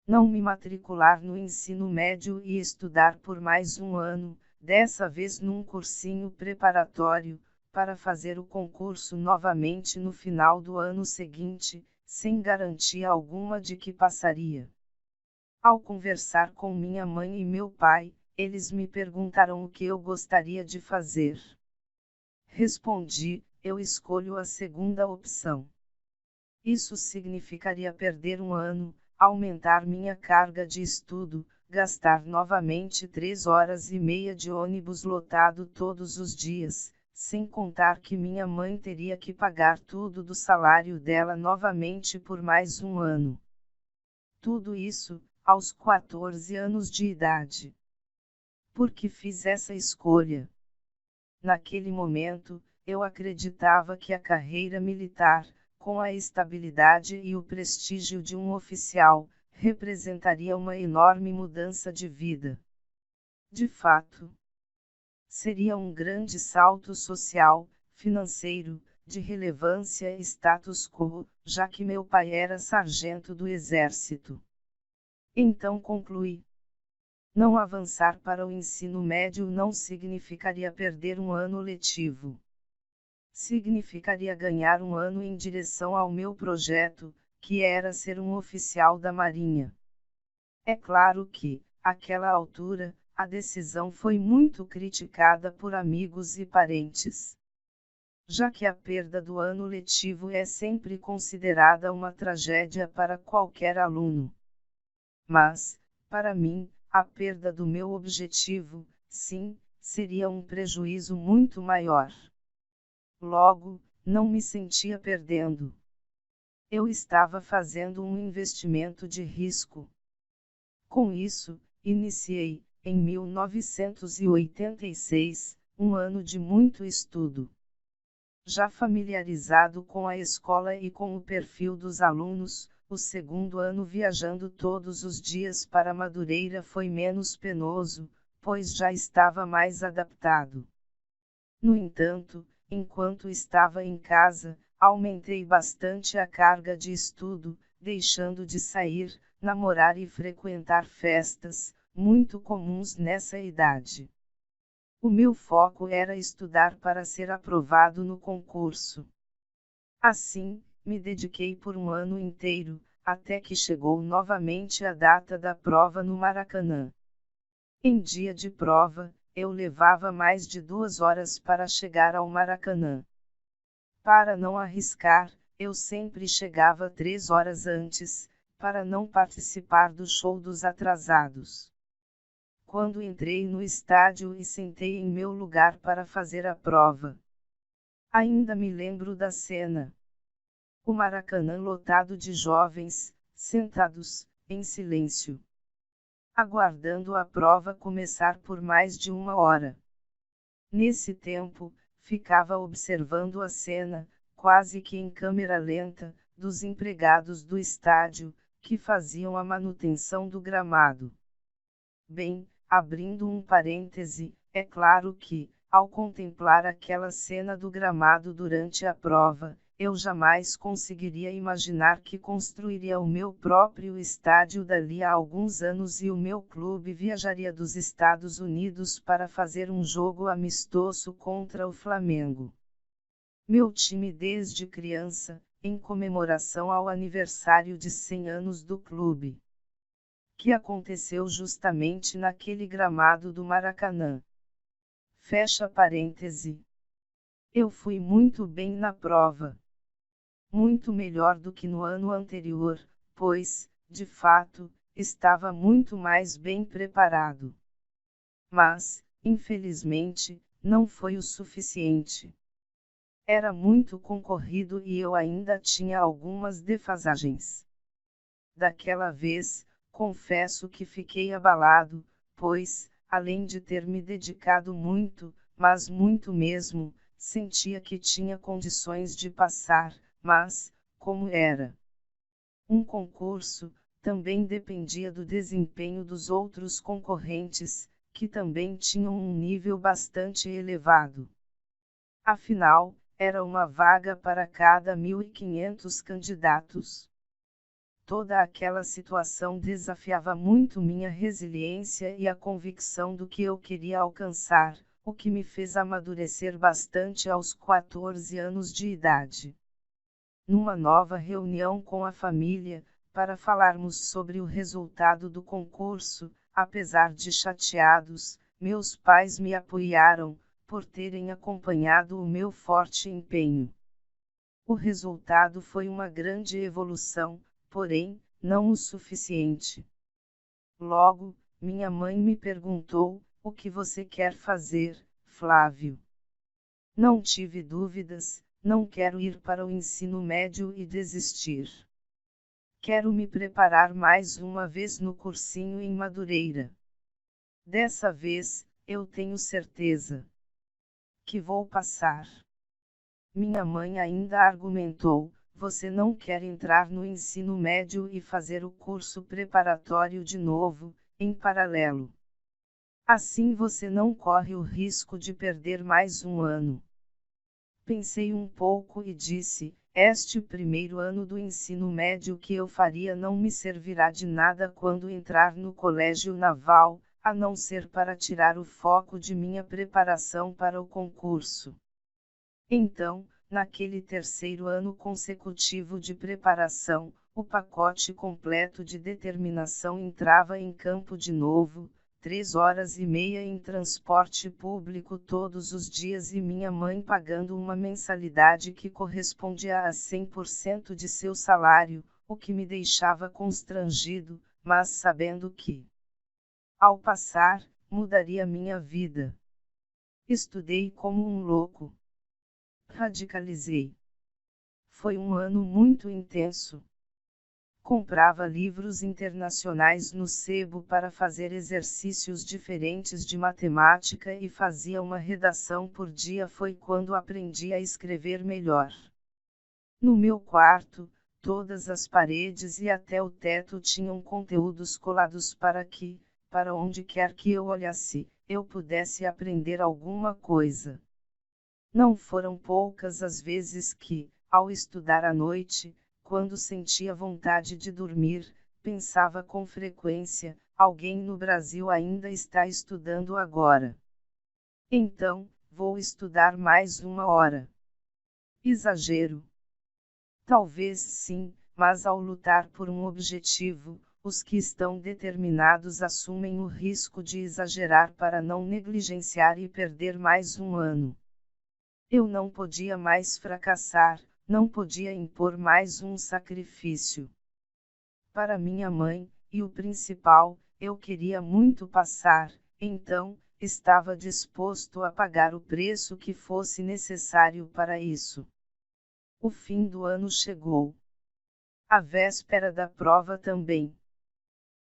Não me matricular no ensino médio e estudar por mais um ano, dessa vez num cursinho preparatório, para fazer o concurso novamente no final do ano seguinte, sem garantia alguma de que passaria. Ao conversar com minha mãe e meu pai, eles me perguntaram o que eu gostaria de fazer. Respondi, eu escolho a segunda opção. Isso significaria perder um ano, aumentar minha carga de estudo, gastar novamente 3h30 de ônibus lotado todos os dias, sem contar que minha mãe teria que pagar tudo do salário dela novamente por mais um ano. Tudo isso, aos 14 anos de idade. Por que fiz essa escolha? Naquele momento, eu acreditava que a carreira militar, com a estabilidade e o prestígio de um oficial, representaria uma enorme mudança de vida. De fato, seria um grande salto social, financeiro, de relevância e status quo, já que meu pai era sargento do exército. Então concluí. Não avançar para o ensino médio não significaria perder um ano letivo. Significaria ganhar um ano em direção ao meu projeto, que era ser um oficial da Marinha. É claro que, àquela altura, a decisão foi muito criticada por amigos e parentes. Já que a perda do ano letivo é sempre considerada uma tragédia para qualquer aluno. Mas, para mim, a perda do meu objetivo, sim, seria um prejuízo muito maior. Logo, não me sentia perdendo. Eu estava fazendo um investimento de risco. Com isso, iniciei, em 1986, um ano de muito estudo. Já familiarizado com a escola e com o perfil dos alunos, o segundo ano viajando todos os dias para Madureira foi menos penoso, pois já estava mais adaptado. No entanto, enquanto estava em casa, aumentei bastante a carga de estudo, deixando de sair, namorar e frequentar festas, muito comuns nessa idade. O meu foco era estudar para ser aprovado no concurso. Assim, me dediquei por um ano inteiro, até que chegou novamente a data da prova no Maracanã. Em dia de prova, eu levava mais de 2 horas para chegar ao Maracanã. Para não arriscar, eu sempre chegava 3 horas antes, para não participar do show dos atrasados. Quando entrei no estádio e sentei em meu lugar para fazer a prova, ainda me lembro da cena. O Maracanã lotado de jovens, sentados, em silêncio, aguardando a prova começar por mais de 1 hora. Nesse tempo, ficava observando a cena, quase que em câmera lenta, dos empregados do estádio, que faziam a manutenção do gramado. Bem, abrindo um parêntese, é claro que, ao contemplar aquela cena do gramado durante a prova, eu jamais conseguiria imaginar que construiria o meu próprio estádio dali a alguns anos e o meu clube viajaria dos Estados Unidos para fazer um jogo amistoso contra o Flamengo. Meu time desde criança, em comemoração ao aniversário de 100 anos do clube, que aconteceu justamente naquele gramado do Maracanã. Fecha parêntese. Eu fui muito bem na prova. Muito melhor do que no ano anterior, pois, de fato, estava muito mais bem preparado. Mas, infelizmente, não foi o suficiente. Era muito concorrido e eu ainda tinha algumas defasagens. Daquela vez, confesso que fiquei abalado, pois, além de ter me dedicado muito, mas muito mesmo, sentia que tinha condições de passar, mas, como era um concurso, também dependia do desempenho dos outros concorrentes, que também tinham um nível bastante elevado. Afinal, era uma vaga para cada 1.500 candidatos. Toda aquela situação desafiava muito minha resiliência e a convicção do que eu queria alcançar, o que me fez amadurecer bastante aos 14 anos de idade. Numa nova reunião com a família, para falarmos sobre o resultado do concurso, apesar de chateados, meus pais me apoiaram, por terem acompanhado o meu forte empenho. O resultado foi uma grande evolução, porém, não o suficiente. Logo, minha mãe me perguntou: o que você quer fazer, Flávio? Não tive dúvidas. Não quero ir para o ensino médio e desistir. Quero me preparar mais uma vez no cursinho em Madureira. Dessa vez, eu tenho certeza que vou passar. Minha mãe ainda argumentou: você não quer entrar no ensino médio e fazer o curso preparatório de novo, em paralelo. Assim você não corre o risco de perder mais um ano. Pensei um pouco e disse: este primeiro ano do ensino médio que eu faria não me servirá de nada quando entrar no colégio naval, a não ser para tirar o foco de minha preparação para o concurso. Então, naquele terceiro ano consecutivo de preparação, o pacote completo de determinação entrava em campo de novo. 3 horas e meia em transporte público todos os dias e minha mãe pagando uma mensalidade que correspondia a 100% de seu salário, o que me deixava constrangido, mas sabendo que, ao passar, mudaria minha vida. Estudei como um louco. Radicalizei. Foi um ano muito intenso. Comprava livros internacionais no sebo para fazer exercícios diferentes de matemática e fazia uma redação por dia. Foi quando aprendi a escrever melhor. No meu quarto, todas as paredes e até o teto tinham conteúdos colados para que, para onde quer que eu olhasse, eu pudesse aprender alguma coisa. Não foram poucas as vezes que, ao estudar à noite, quando sentia vontade de dormir, pensava com frequência: alguém no Brasil ainda está estudando agora. Então, vou estudar mais 1 hora. Exagero? Talvez sim, mas ao lutar por um objetivo, os que estão determinados assumem o risco de exagerar para não negligenciar e perder mais um ano. Eu não podia mais fracassar. não podia impor mais um sacrifício para minha mãe, e o principal, eu queria muito passar, então, estava disposto a pagar o preço que fosse necessário para isso. O fim do ano chegou. A véspera da prova também.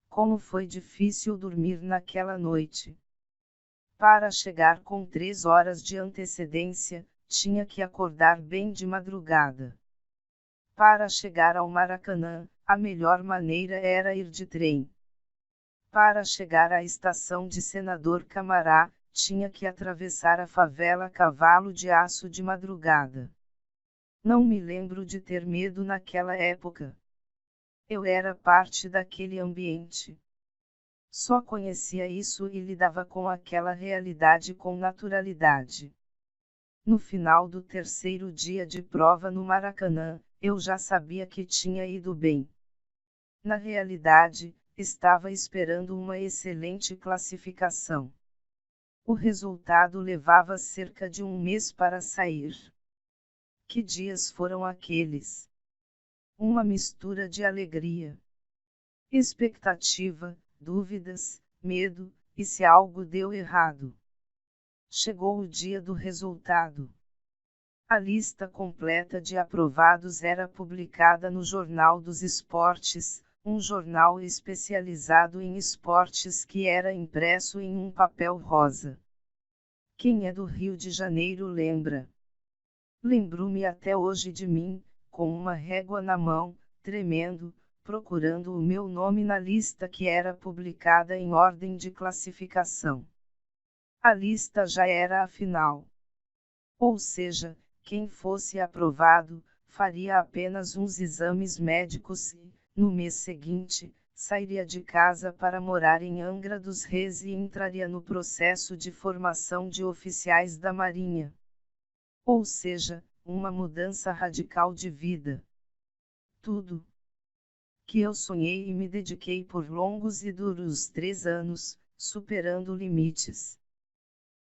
Como foi difícil dormir naquela noite. Para chegar com 3 horas de antecedência, tinha que acordar bem de madrugada. Para chegar ao Maracanã, a melhor maneira era ir de trem. Para chegar à estação de Senador Camará, tinha que atravessar a favela Cavalo de Aço de madrugada. Não me lembro de ter medo naquela época. Eu era parte daquele ambiente. Só conhecia isso e lidava com aquela realidade com naturalidade. No final do terceiro dia de prova no Maracanã, eu já sabia que tinha ido bem. Na realidade, estava esperando uma excelente classificação. O resultado levava cerca de um mês para sair. Que dias foram aqueles? Uma mistura de alegria, expectativa, dúvidas, medo, e se algo deu errado? Chegou o dia do resultado. A lista completa de aprovados era publicada no Jornal dos Esportes, um jornal especializado em esportes que era impresso em um papel rosa. Quem é do Rio de Janeiro lembra? Lembro-me até hoje de mim, com uma régua na mão, tremendo, procurando o meu nome na lista que era publicada em ordem de classificação. A lista já era a final. Ou seja, quem fosse aprovado, faria apenas uns exames médicos e, no mês seguinte, sairia de casa para morar em Angra dos Reis e entraria no processo de formação de oficiais da Marinha. Ou seja, uma mudança radical de vida. Tudo que eu sonhei e me dediquei por longos e duros 3 anos, superando limites.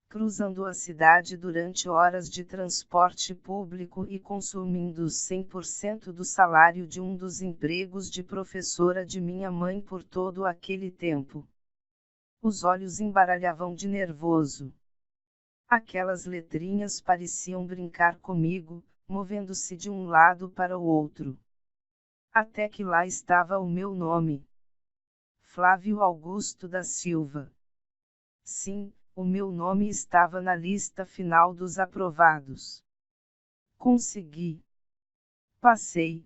Cruzando a cidade durante horas de transporte público e consumindo 100% do salário de um dos empregos de professora de minha mãe por todo aquele tempo. Os olhos embaralhavam de nervoso. Aquelas letrinhas pareciam brincar comigo, movendo-se de um lado para o outro. Até que lá estava o meu nome. Flávio Augusto da Silva. Sim, o meu nome estava na lista final dos aprovados. Consegui. Passei.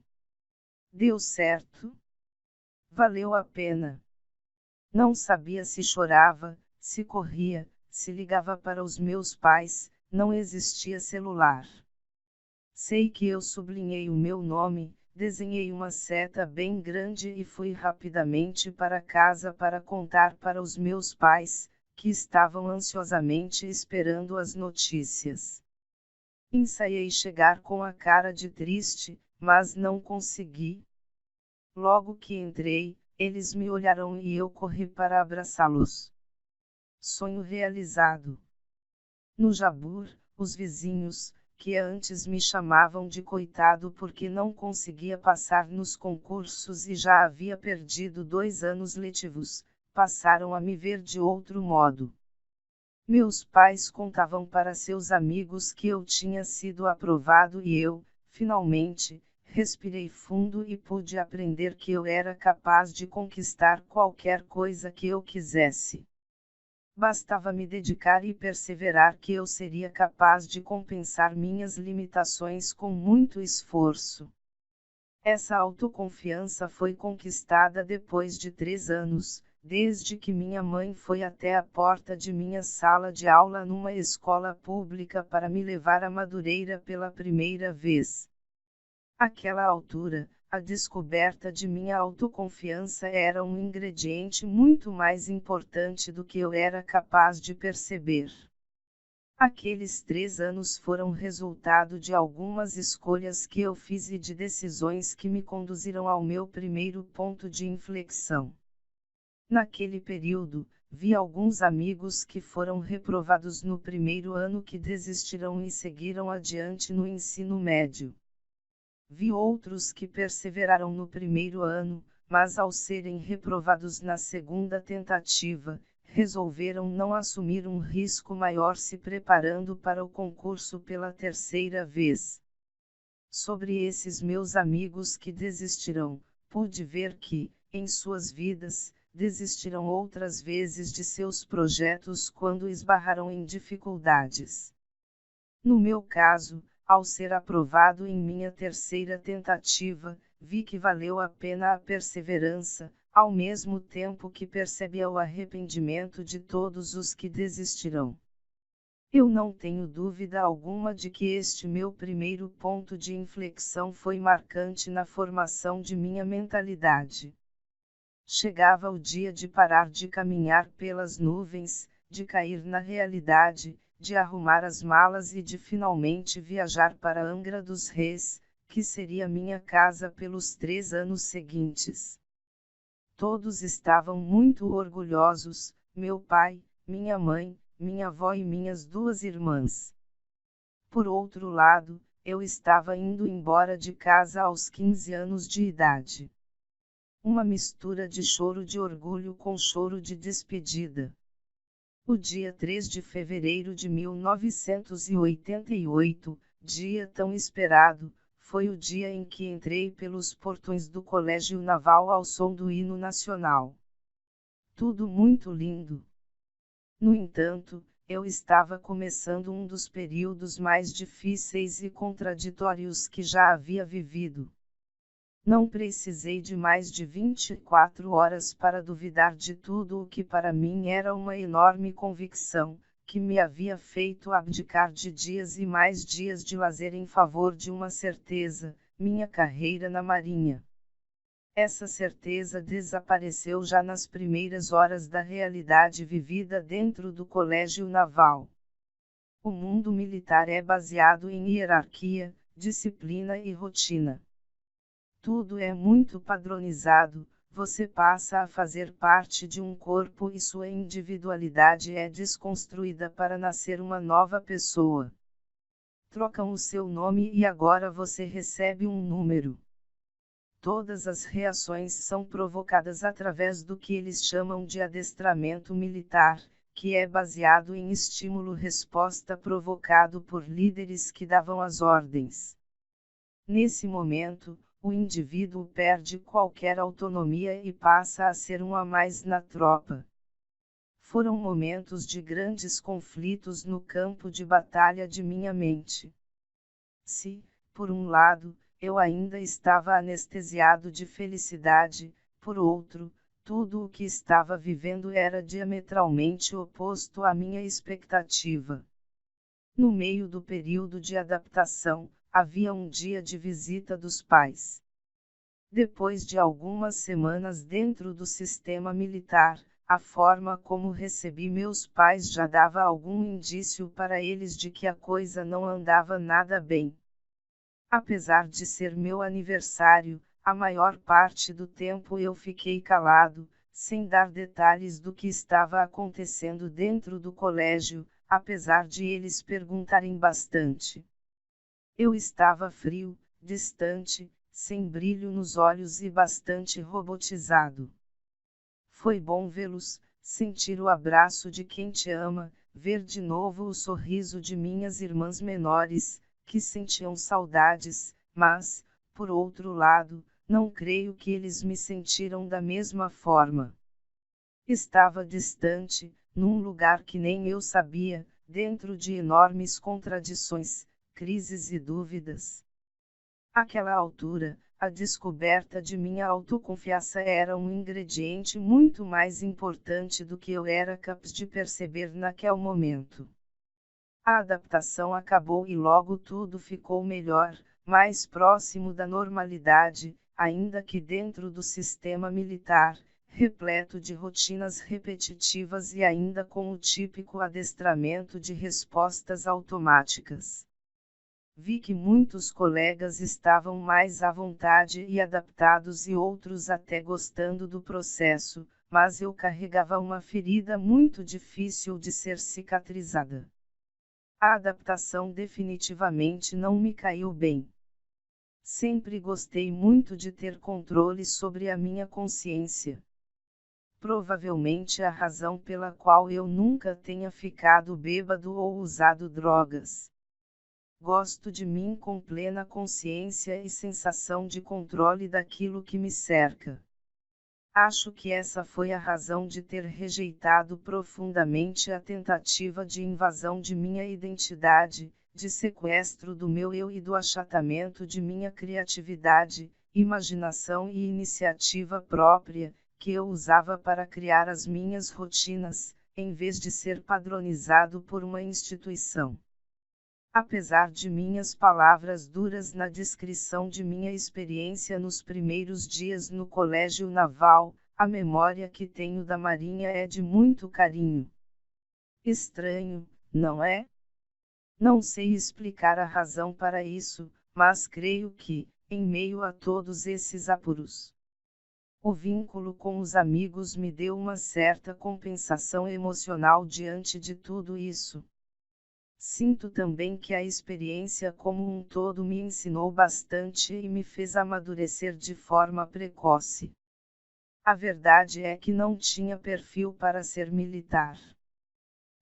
Deu certo. Valeu a pena. Não sabia se chorava, se corria, se ligava para os meus pais, não existia celular. Sei que eu sublinhei o meu nome, desenhei uma seta bem grande e fui rapidamente para casa para contar para os meus pais, que estavam ansiosamente esperando as notícias. Ensaiei chegar com a cara de triste, mas não consegui. Logo que entrei, eles me olharam e eu corri para abraçá-los. Sonho realizado. No Jabur, os vizinhos, que antes me chamavam de coitado porque não conseguia passar nos concursos e já havia perdido 2 anos letivos, passaram a me ver de outro modo. Meus pais contavam para seus amigos que eu tinha sido aprovado e eu, finalmente, respirei fundo e pude aprender que eu era capaz de conquistar qualquer coisa que eu quisesse. Bastava me dedicar e perseverar que eu seria capaz de compensar minhas limitações com muito esforço. Essa autoconfiança foi conquistada depois de 3 anos, desde que minha mãe foi até a porta de minha sala de aula numa escola pública para me levar a Madureira pela primeira vez. Àquela altura, a descoberta de minha autoconfiança era um ingrediente muito mais importante do que eu era capaz de perceber. Aqueles 3 anos foram resultado de algumas escolhas que eu fiz e de decisões que me conduziram ao meu primeiro ponto de inflexão. Naquele período, vi alguns amigos que foram reprovados no primeiro ano que desistiram e seguiram adiante no ensino médio. Vi outros que perseveraram no primeiro ano, mas ao serem reprovados na segunda tentativa, resolveram não assumir um risco maior se preparando para o concurso pela terceira vez. Sobre esses meus amigos que desistirão, pude ver que, em suas vidas, desistiram outras vezes de seus projetos quando esbarraram em dificuldades. No meu caso, ao ser aprovado em minha terceira tentativa, vi que valeu a pena a perseverança, ao mesmo tempo que percebia o arrependimento de todos os que desistirão. Eu não tenho dúvida alguma de que este meu primeiro ponto de inflexão foi marcante na formação de minha mentalidade. Chegava o dia de parar de caminhar pelas nuvens, de cair na realidade, de arrumar as malas e de finalmente viajar para Angra dos Reis, que seria minha casa pelos 3 anos seguintes. Todos estavam muito orgulhosos, meu pai, minha mãe, minha avó e minhas 2 irmãs. Por outro lado, eu estava indo embora de casa aos 15 anos de idade. Uma mistura de choro de orgulho com choro de despedida. O dia 3 de fevereiro de 1988, dia tão esperado, foi o dia em que entrei pelos portões do Colégio Naval ao som do hino nacional. Tudo muito lindo. No entanto, eu estava começando um dos períodos mais difíceis e contraditórios que já havia vivido. Não precisei de mais de 24 horas para duvidar de tudo o que para mim era uma enorme convicção, que me havia feito abdicar de dias e mais dias de lazer em favor de uma certeza, minha carreira na Marinha. Essa certeza desapareceu já nas primeiras horas da realidade vivida dentro do Colégio Naval. O mundo militar é baseado em hierarquia, disciplina e rotina. Tudo é muito padronizado, você passa a fazer parte de um corpo e sua individualidade é desconstruída para nascer uma nova pessoa. Trocam o seu nome e agora você recebe um número. Todas as reações são provocadas através do que eles chamam de adestramento militar, que é baseado em estímulo-resposta provocado por líderes que davam as ordens. Nesse momento, o indivíduo perde qualquer autonomia e passa a ser um a mais na tropa. Foram momentos de grandes conflitos no campo de batalha de minha mente. Se, por um lado, eu ainda estava anestesiado de felicidade, por outro, tudo o que estava vivendo era diametralmente oposto à minha expectativa. No meio do período de adaptação, havia um dia de visita dos pais. Depois de algumas semanas dentro do sistema militar, a forma como recebi meus pais já dava algum indício para eles de que a coisa não andava nada bem. Apesar de ser meu aniversário, a maior parte do tempo eu fiquei calado, sem dar detalhes do que estava acontecendo dentro do colégio, apesar de eles perguntarem bastante. Eu estava frio, distante, sem brilho nos olhos e bastante robotizado. Foi bom vê-los, sentir o abraço de quem te ama, ver de novo o sorriso de minhas irmãs menores, que sentiam saudades, mas, por outro lado, não creio que eles me sentiram da mesma forma. Estava distante, num lugar que nem eu sabia, dentro de enormes contradições, crises e dúvidas. Àquela altura, a descoberta de minha autoconfiança era um ingrediente muito mais importante do que eu era capaz de perceber naquele momento. A adaptação acabou e logo tudo ficou melhor, mais próximo da normalidade, ainda que dentro do sistema militar, repleto de rotinas repetitivas e ainda com o típico adestramento de respostas automáticas. Vi que muitos colegas estavam mais à vontade e adaptados e outros até gostando do processo, mas eu carregava uma ferida muito difícil de ser cicatrizada. A adaptação definitivamente não me caiu bem. Sempre gostei muito de ter controle sobre a minha consciência. Provavelmente a razão pela qual eu nunca tenha ficado bêbado ou usado drogas. Gosto de mim com plena consciência e sensação de controle daquilo que me cerca. Acho que essa foi a razão de ter rejeitado profundamente a tentativa de invasão de minha identidade, de sequestro do meu eu e do achatamento de minha criatividade, imaginação e iniciativa própria, que eu usava para criar as minhas rotinas, em vez de ser padronizado por uma instituição. Apesar de minhas palavras duras na descrição de minha experiência nos primeiros dias no colégio naval, a memória que tenho da Marinha é de muito carinho. Estranho, não é? Não sei explicar a razão para isso, mas creio que, em meio a todos esses apuros, o vínculo com os amigos me deu uma certa compensação emocional diante de tudo isso. Sinto também que a experiência como um todo me ensinou bastante e me fez amadurecer de forma precoce. A verdade é que não tinha perfil para ser militar.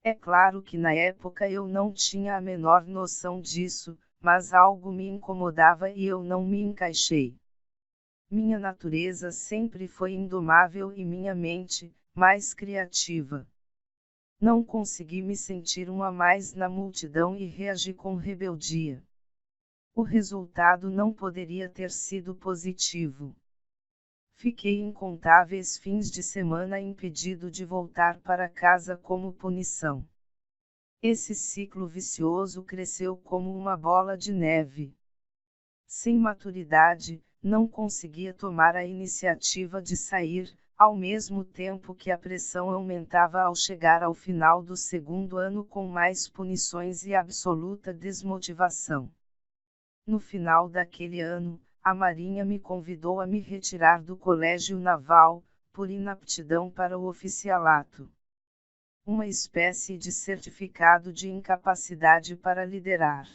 É claro que na época eu não tinha a menor noção disso, mas algo me incomodava e eu não me encaixei. Minha natureza sempre foi indomável e minha mente, mais criativa. Não consegui me sentir um a mais na multidão e reagi com rebeldia. O resultado não poderia ter sido positivo. Fiquei incontáveis fins de semana impedido de voltar para casa como punição. Esse ciclo vicioso cresceu como uma bola de neve. Sem maturidade, não conseguia tomar a iniciativa de sair, ao mesmo tempo que a pressão aumentava ao chegar ao final do segundo ano com mais punições e absoluta desmotivação. No final daquele ano, a Marinha me convidou a me retirar do colégio naval, por inaptidão para o oficialato. Uma espécie de certificado de incapacidade para liderar.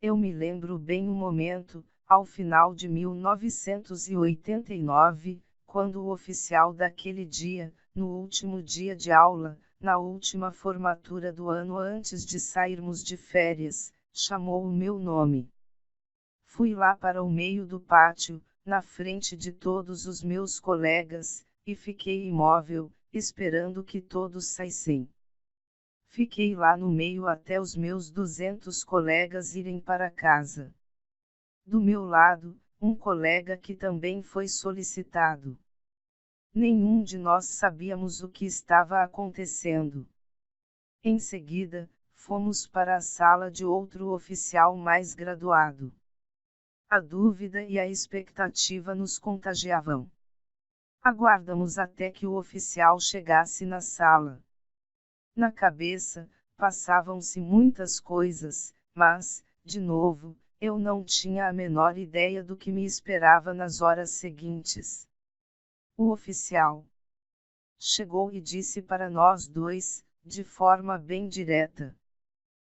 Eu me lembro bem o momento, ao final de 1989, quando o oficial daquele dia, no último dia de aula, na última formatura do ano antes de sairmos de férias, chamou o meu nome. Fui lá para o meio do pátio, na frente de todos os meus colegas, e fiquei imóvel, esperando que todos saíssem. Fiquei lá no meio até os meus 200 colegas irem para casa. Do meu lado, um colega que também foi solicitado. Nenhum de nós sabíamos o que estava acontecendo. Em seguida, fomos para a sala de outro oficial mais graduado. A dúvida e a expectativa nos contagiavam. Aguardamos até que o oficial chegasse na sala. Na cabeça, passavam-se muitas coisas, mas, de novo, eu não tinha a menor ideia do que me esperava nas horas seguintes. O oficial chegou e disse para nós dois, de forma bem direta: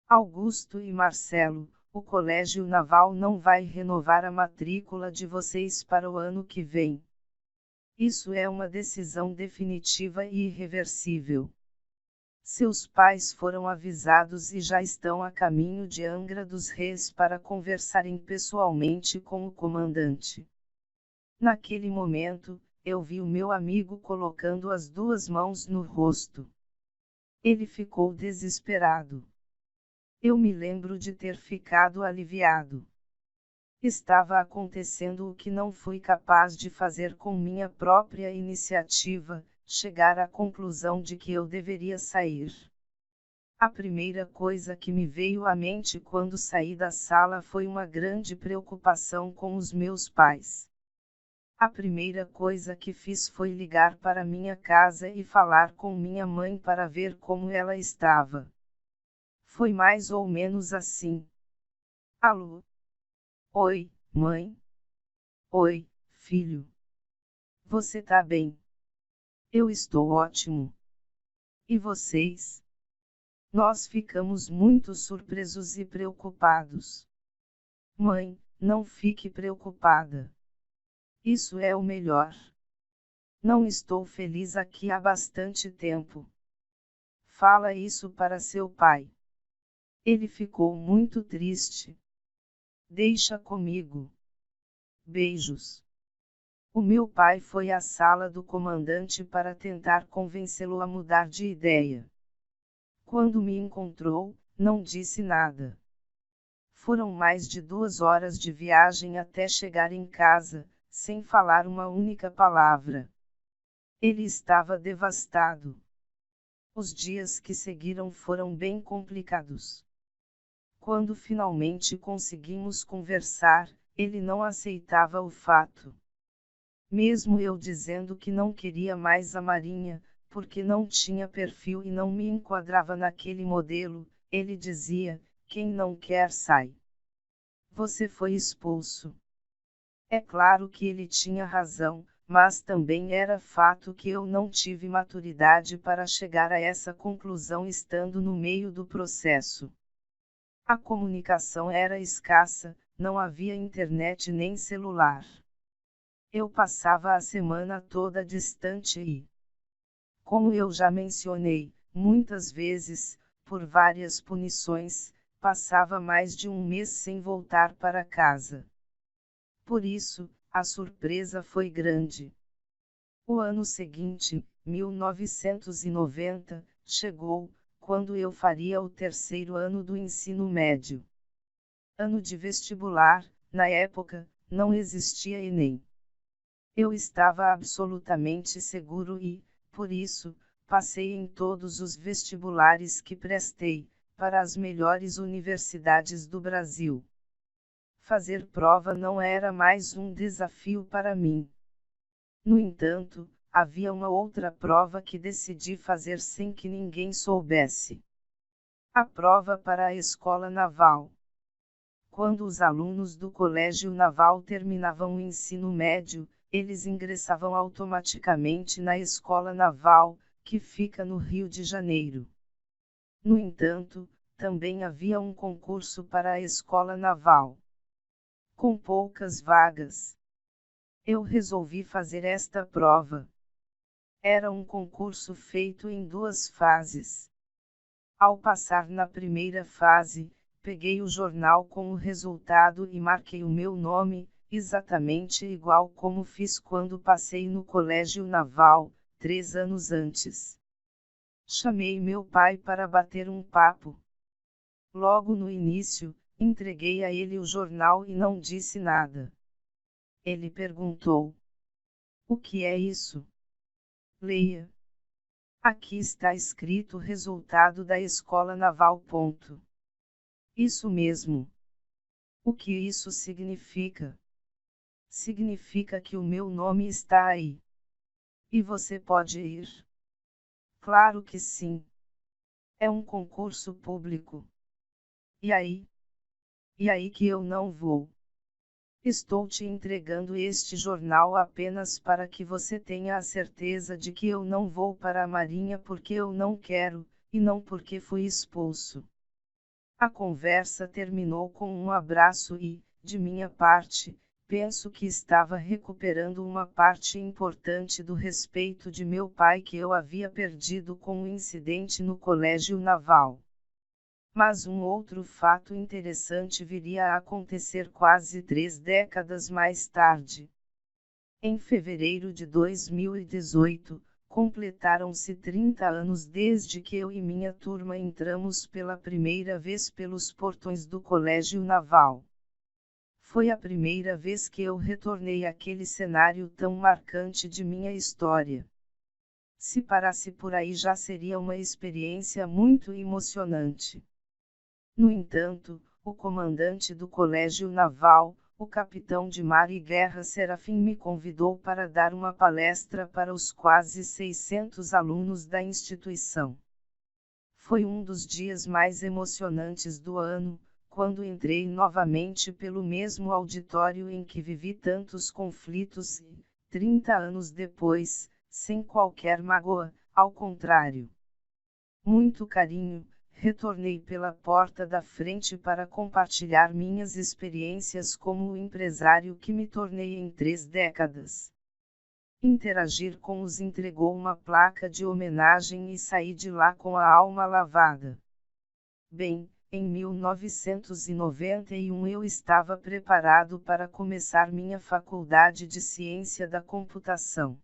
Augusto e Marcelo, o Colégio Naval não vai renovar a matrícula de vocês para o ano que vem. Isso é uma decisão definitiva e irreversível. Seus pais foram avisados e já estão a caminho de Angra dos Reis para conversarem pessoalmente com o comandante. Naquele momento, eu vi o meu amigo colocando as duas mãos no rosto. Ele ficou desesperado. Eu me lembro de ter ficado aliviado. Estava acontecendo o que não fui capaz de fazer com minha própria iniciativa, chegar à conclusão de que eu deveria sair. A primeira coisa que me veio à mente quando saí da sala foi uma grande preocupação com os meus pais. A primeira coisa que fiz foi ligar para minha casa e falar com minha mãe para ver como ela estava. Foi mais ou menos assim. Alô? Oi, mãe? Oi, filho. Você tá bem? Eu estou ótimo. E vocês? Nós ficamos muito surpresos e preocupados. Mãe, não fique preocupada. Isso é o melhor. Não estou feliz aqui há bastante tempo. Fala isso para seu pai. Ele ficou muito triste. Deixa comigo. Beijos. O meu pai foi à sala do comandante para tentar convencê-lo a mudar de ideia. Quando me encontrou, não disse nada. Foram mais de 2 horas de viagem até chegar em casa, sem falar uma única palavra. Ele estava devastado. Os dias que seguiram foram bem complicados. Quando finalmente conseguimos conversar, ele não aceitava o fato. Mesmo eu dizendo que não queria mais a Marinha, porque não tinha perfil e não me enquadrava naquele modelo, ele dizia: quem não quer sai. Você foi expulso. É claro que ele tinha razão, mas também era fato que eu não tive maturidade para chegar a essa conclusão estando no meio do processo. A comunicação era escassa, não havia internet nem celular. Eu passava a semana toda distante e, como eu já mencionei, muitas vezes, por várias punições, passava mais de um mês sem voltar para casa. Por isso, a surpresa foi grande. O ano seguinte, 1990, chegou, quando eu faria o 3º ano do ensino médio. Ano de vestibular, na época, não existia Enem. Eu estava absolutamente seguro e, por isso, passei em todos os vestibulares que prestei, para as melhores universidades do Brasil. Fazer prova não era mais um desafio para mim. No entanto, havia uma outra prova que decidi fazer sem que ninguém soubesse. A prova para a Escola Naval. Quando os alunos do Colégio Naval terminavam o ensino médio, eles ingressavam automaticamente na Escola Naval, que fica no Rio de Janeiro. No entanto, também havia um concurso para a Escola Naval. Com poucas vagas, eu resolvi fazer esta prova. Era um concurso feito em 2 fases. Ao passar na primeira fase, peguei o jornal com o resultado e marquei o meu nome, exatamente igual como fiz quando passei no Colégio Naval, 3 anos antes. Chamei meu pai para bater um papo. Logo no início, entreguei a ele o jornal e não disse nada. Ele perguntou: o que é isso? Leia. Aqui está escrito o resultado da Escola Naval. Isso mesmo. O que isso significa? Significa que o meu nome está aí. E você pode ir? Claro que sim. É um concurso público. E aí? E aí que eu não vou. Estou te entregando este jornal apenas para que você tenha a certeza de que eu não vou para a Marinha porque eu não quero, e não porque fui expulso. A conversa terminou com um abraço e, de minha parte, penso que estava recuperando uma parte importante do respeito de meu pai que eu havia perdido com o incidente no Colégio Naval. Mas um outro fato interessante viria a acontecer quase 3 décadas mais tarde. Em fevereiro de 2018, completaram-se 30 anos desde que eu e minha turma entramos pela primeira vez pelos portões do Colégio Naval. Foi a primeira vez que eu retornei àquele cenário tão marcante de minha história. Se parasse por aí já seria uma experiência muito emocionante. No entanto, o comandante do Colégio Naval, o capitão de mar e guerra Serafim, me convidou para dar uma palestra para os quase 600 alunos da instituição. Foi um dos dias mais emocionantes do ano, quando entrei novamente pelo mesmo auditório em que vivi tantos conflitos e, 30 anos depois, sem qualquer mágoa, ao contrário. Muito carinho, retornei pela porta da frente para compartilhar minhas experiências como o empresário que me tornei em 3 décadas. Interagir com os entregou uma placa de homenagem e saí de lá com a alma lavada. Bem, em 1991 eu estava preparado para começar minha faculdade de Ciência da Computação.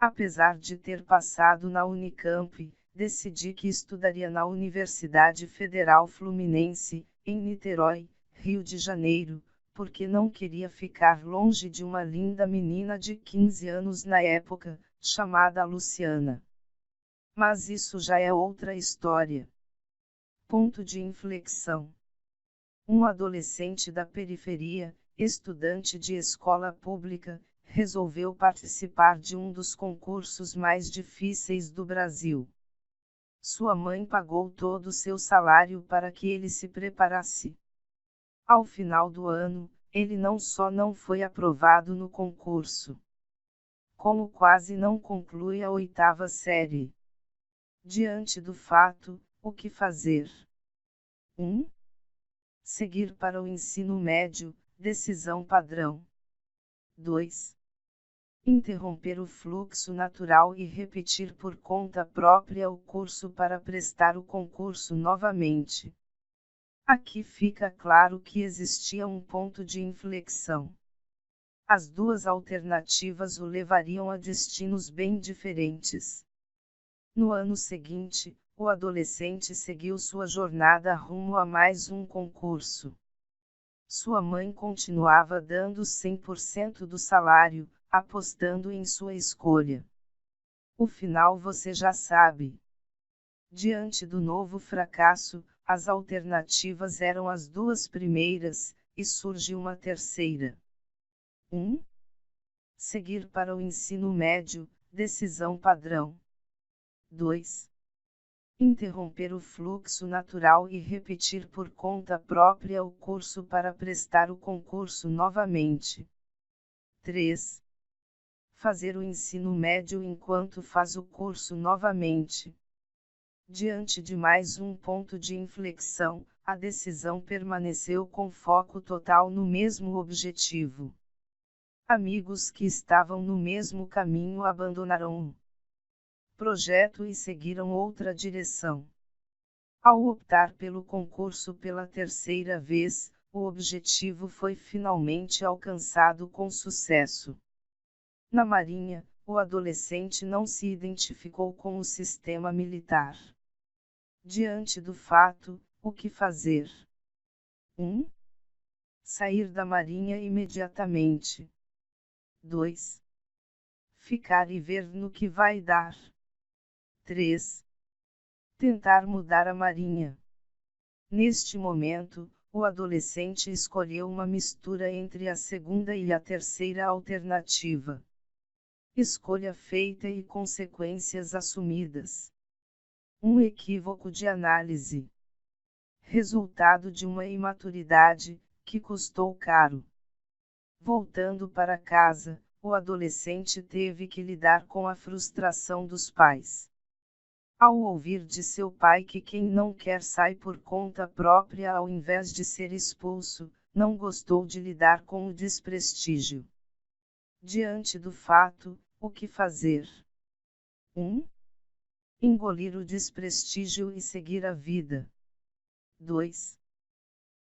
Apesar de ter passado na Unicamp, decidi que estudaria na Universidade Federal Fluminense, em Niterói, Rio de Janeiro, porque não queria ficar longe de uma linda menina de 15 anos na época, chamada Luciana. Mas isso já é outra história. Ponto de inflexão. Um adolescente da periferia, estudante de escola pública, resolveu participar de um dos concursos mais difíceis do Brasil. Sua mãe pagou todo o seu salário para que ele se preparasse. Ao final do ano, ele não só não foi aprovado no concurso, como quase não conclui a 8ª série. Diante do fato, o que fazer? 1. Seguir para o ensino médio, decisão padrão. 2. Interromper o fluxo natural e repetir por conta própria o curso para prestar o concurso novamente. Aqui fica claro que existia um ponto de inflexão. As duas alternativas o levariam a destinos bem diferentes. No ano seguinte, o adolescente seguiu sua jornada rumo a mais um concurso. Sua mãe continuava dando 100% do salário, apostando em sua escolha. O final você já sabe. Diante do novo fracasso, as alternativas eram as duas primeiras, e surge uma terceira. 1. Seguir para o ensino médio, decisão padrão. 2. Interromper o fluxo natural e repetir por conta própria o curso para prestar o concurso novamente. 3. Fazer o ensino médio enquanto faz o curso novamente. Diante de mais um ponto de inflexão, a decisão permaneceu com foco total no mesmo objetivo. Amigos que estavam no mesmo caminho abandonaram o projeto e seguiram outra direção. Ao optar pelo concurso pela terceira vez, o objetivo foi finalmente alcançado com sucesso. Na Marinha, o adolescente não se identificou com o sistema militar. Diante do fato, o que fazer? 1. Sair da Marinha imediatamente. 2. Ficar e ver no que vai dar. 3. Tentar mudar a Marinha. Neste momento, o adolescente escolheu uma mistura entre a segunda e a terceira alternativa. Escolha feita e consequências assumidas. Um equívoco de análise. Resultado de uma imaturidade, que custou caro. Voltando para casa, o adolescente teve que lidar com a frustração dos pais. Ao ouvir de seu pai que quem não quer sai por conta própria ao invés de ser expulso, não gostou de lidar com o desprestígio. Diante do fato, o que fazer? 1. Engolir o desprestígio e seguir a vida. 2.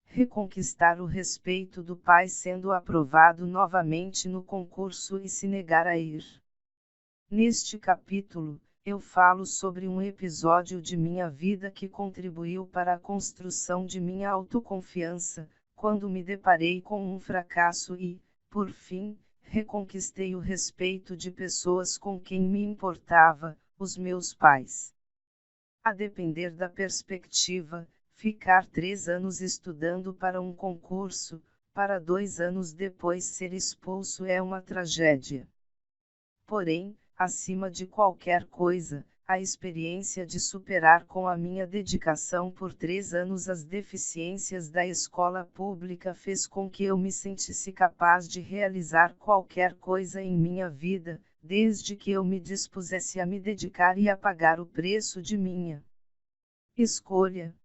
Reconquistar o respeito do pai sendo aprovado novamente no concurso e se negar a ir. Neste capítulo, eu falo sobre um episódio de minha vida que contribuiu para a construção de minha autoconfiança, quando me deparei com um fracasso e, por fim, reconquistei o respeito de pessoas com quem me importava, os meus pais. A depender da perspectiva, ficar 3 anos estudando para um concurso, para 2 anos depois ser expulso é uma tragédia. Porém, acima de qualquer coisa, a experiência de superar com a minha dedicação por 3 anos as deficiências da escola pública fez com que eu me sentisse capaz de realizar qualquer coisa em minha vida, desde que eu me dispusesse a me dedicar e a pagar o preço de minha escolha.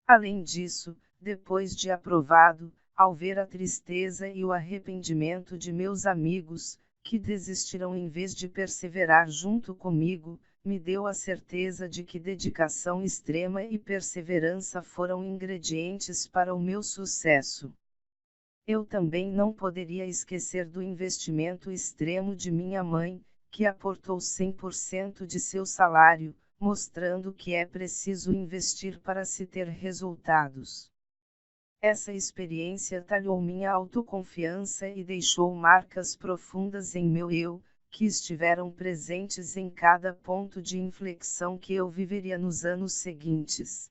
Além disso, depois de aprovado, ao ver a tristeza e o arrependimento de meus amigos, que desistiram em vez de perseverar junto comigo, me deu a certeza de que dedicação extrema e perseverança foram ingredientes para o meu sucesso. Eu também não poderia esquecer do investimento extremo de minha mãe, que aportou 100% de seu salário, mostrando que é preciso investir para se ter resultados. Essa experiência talhou minha autoconfiança e deixou marcas profundas em meu eu, que estiveram presentes em cada ponto de inflexão que eu viveria nos anos seguintes.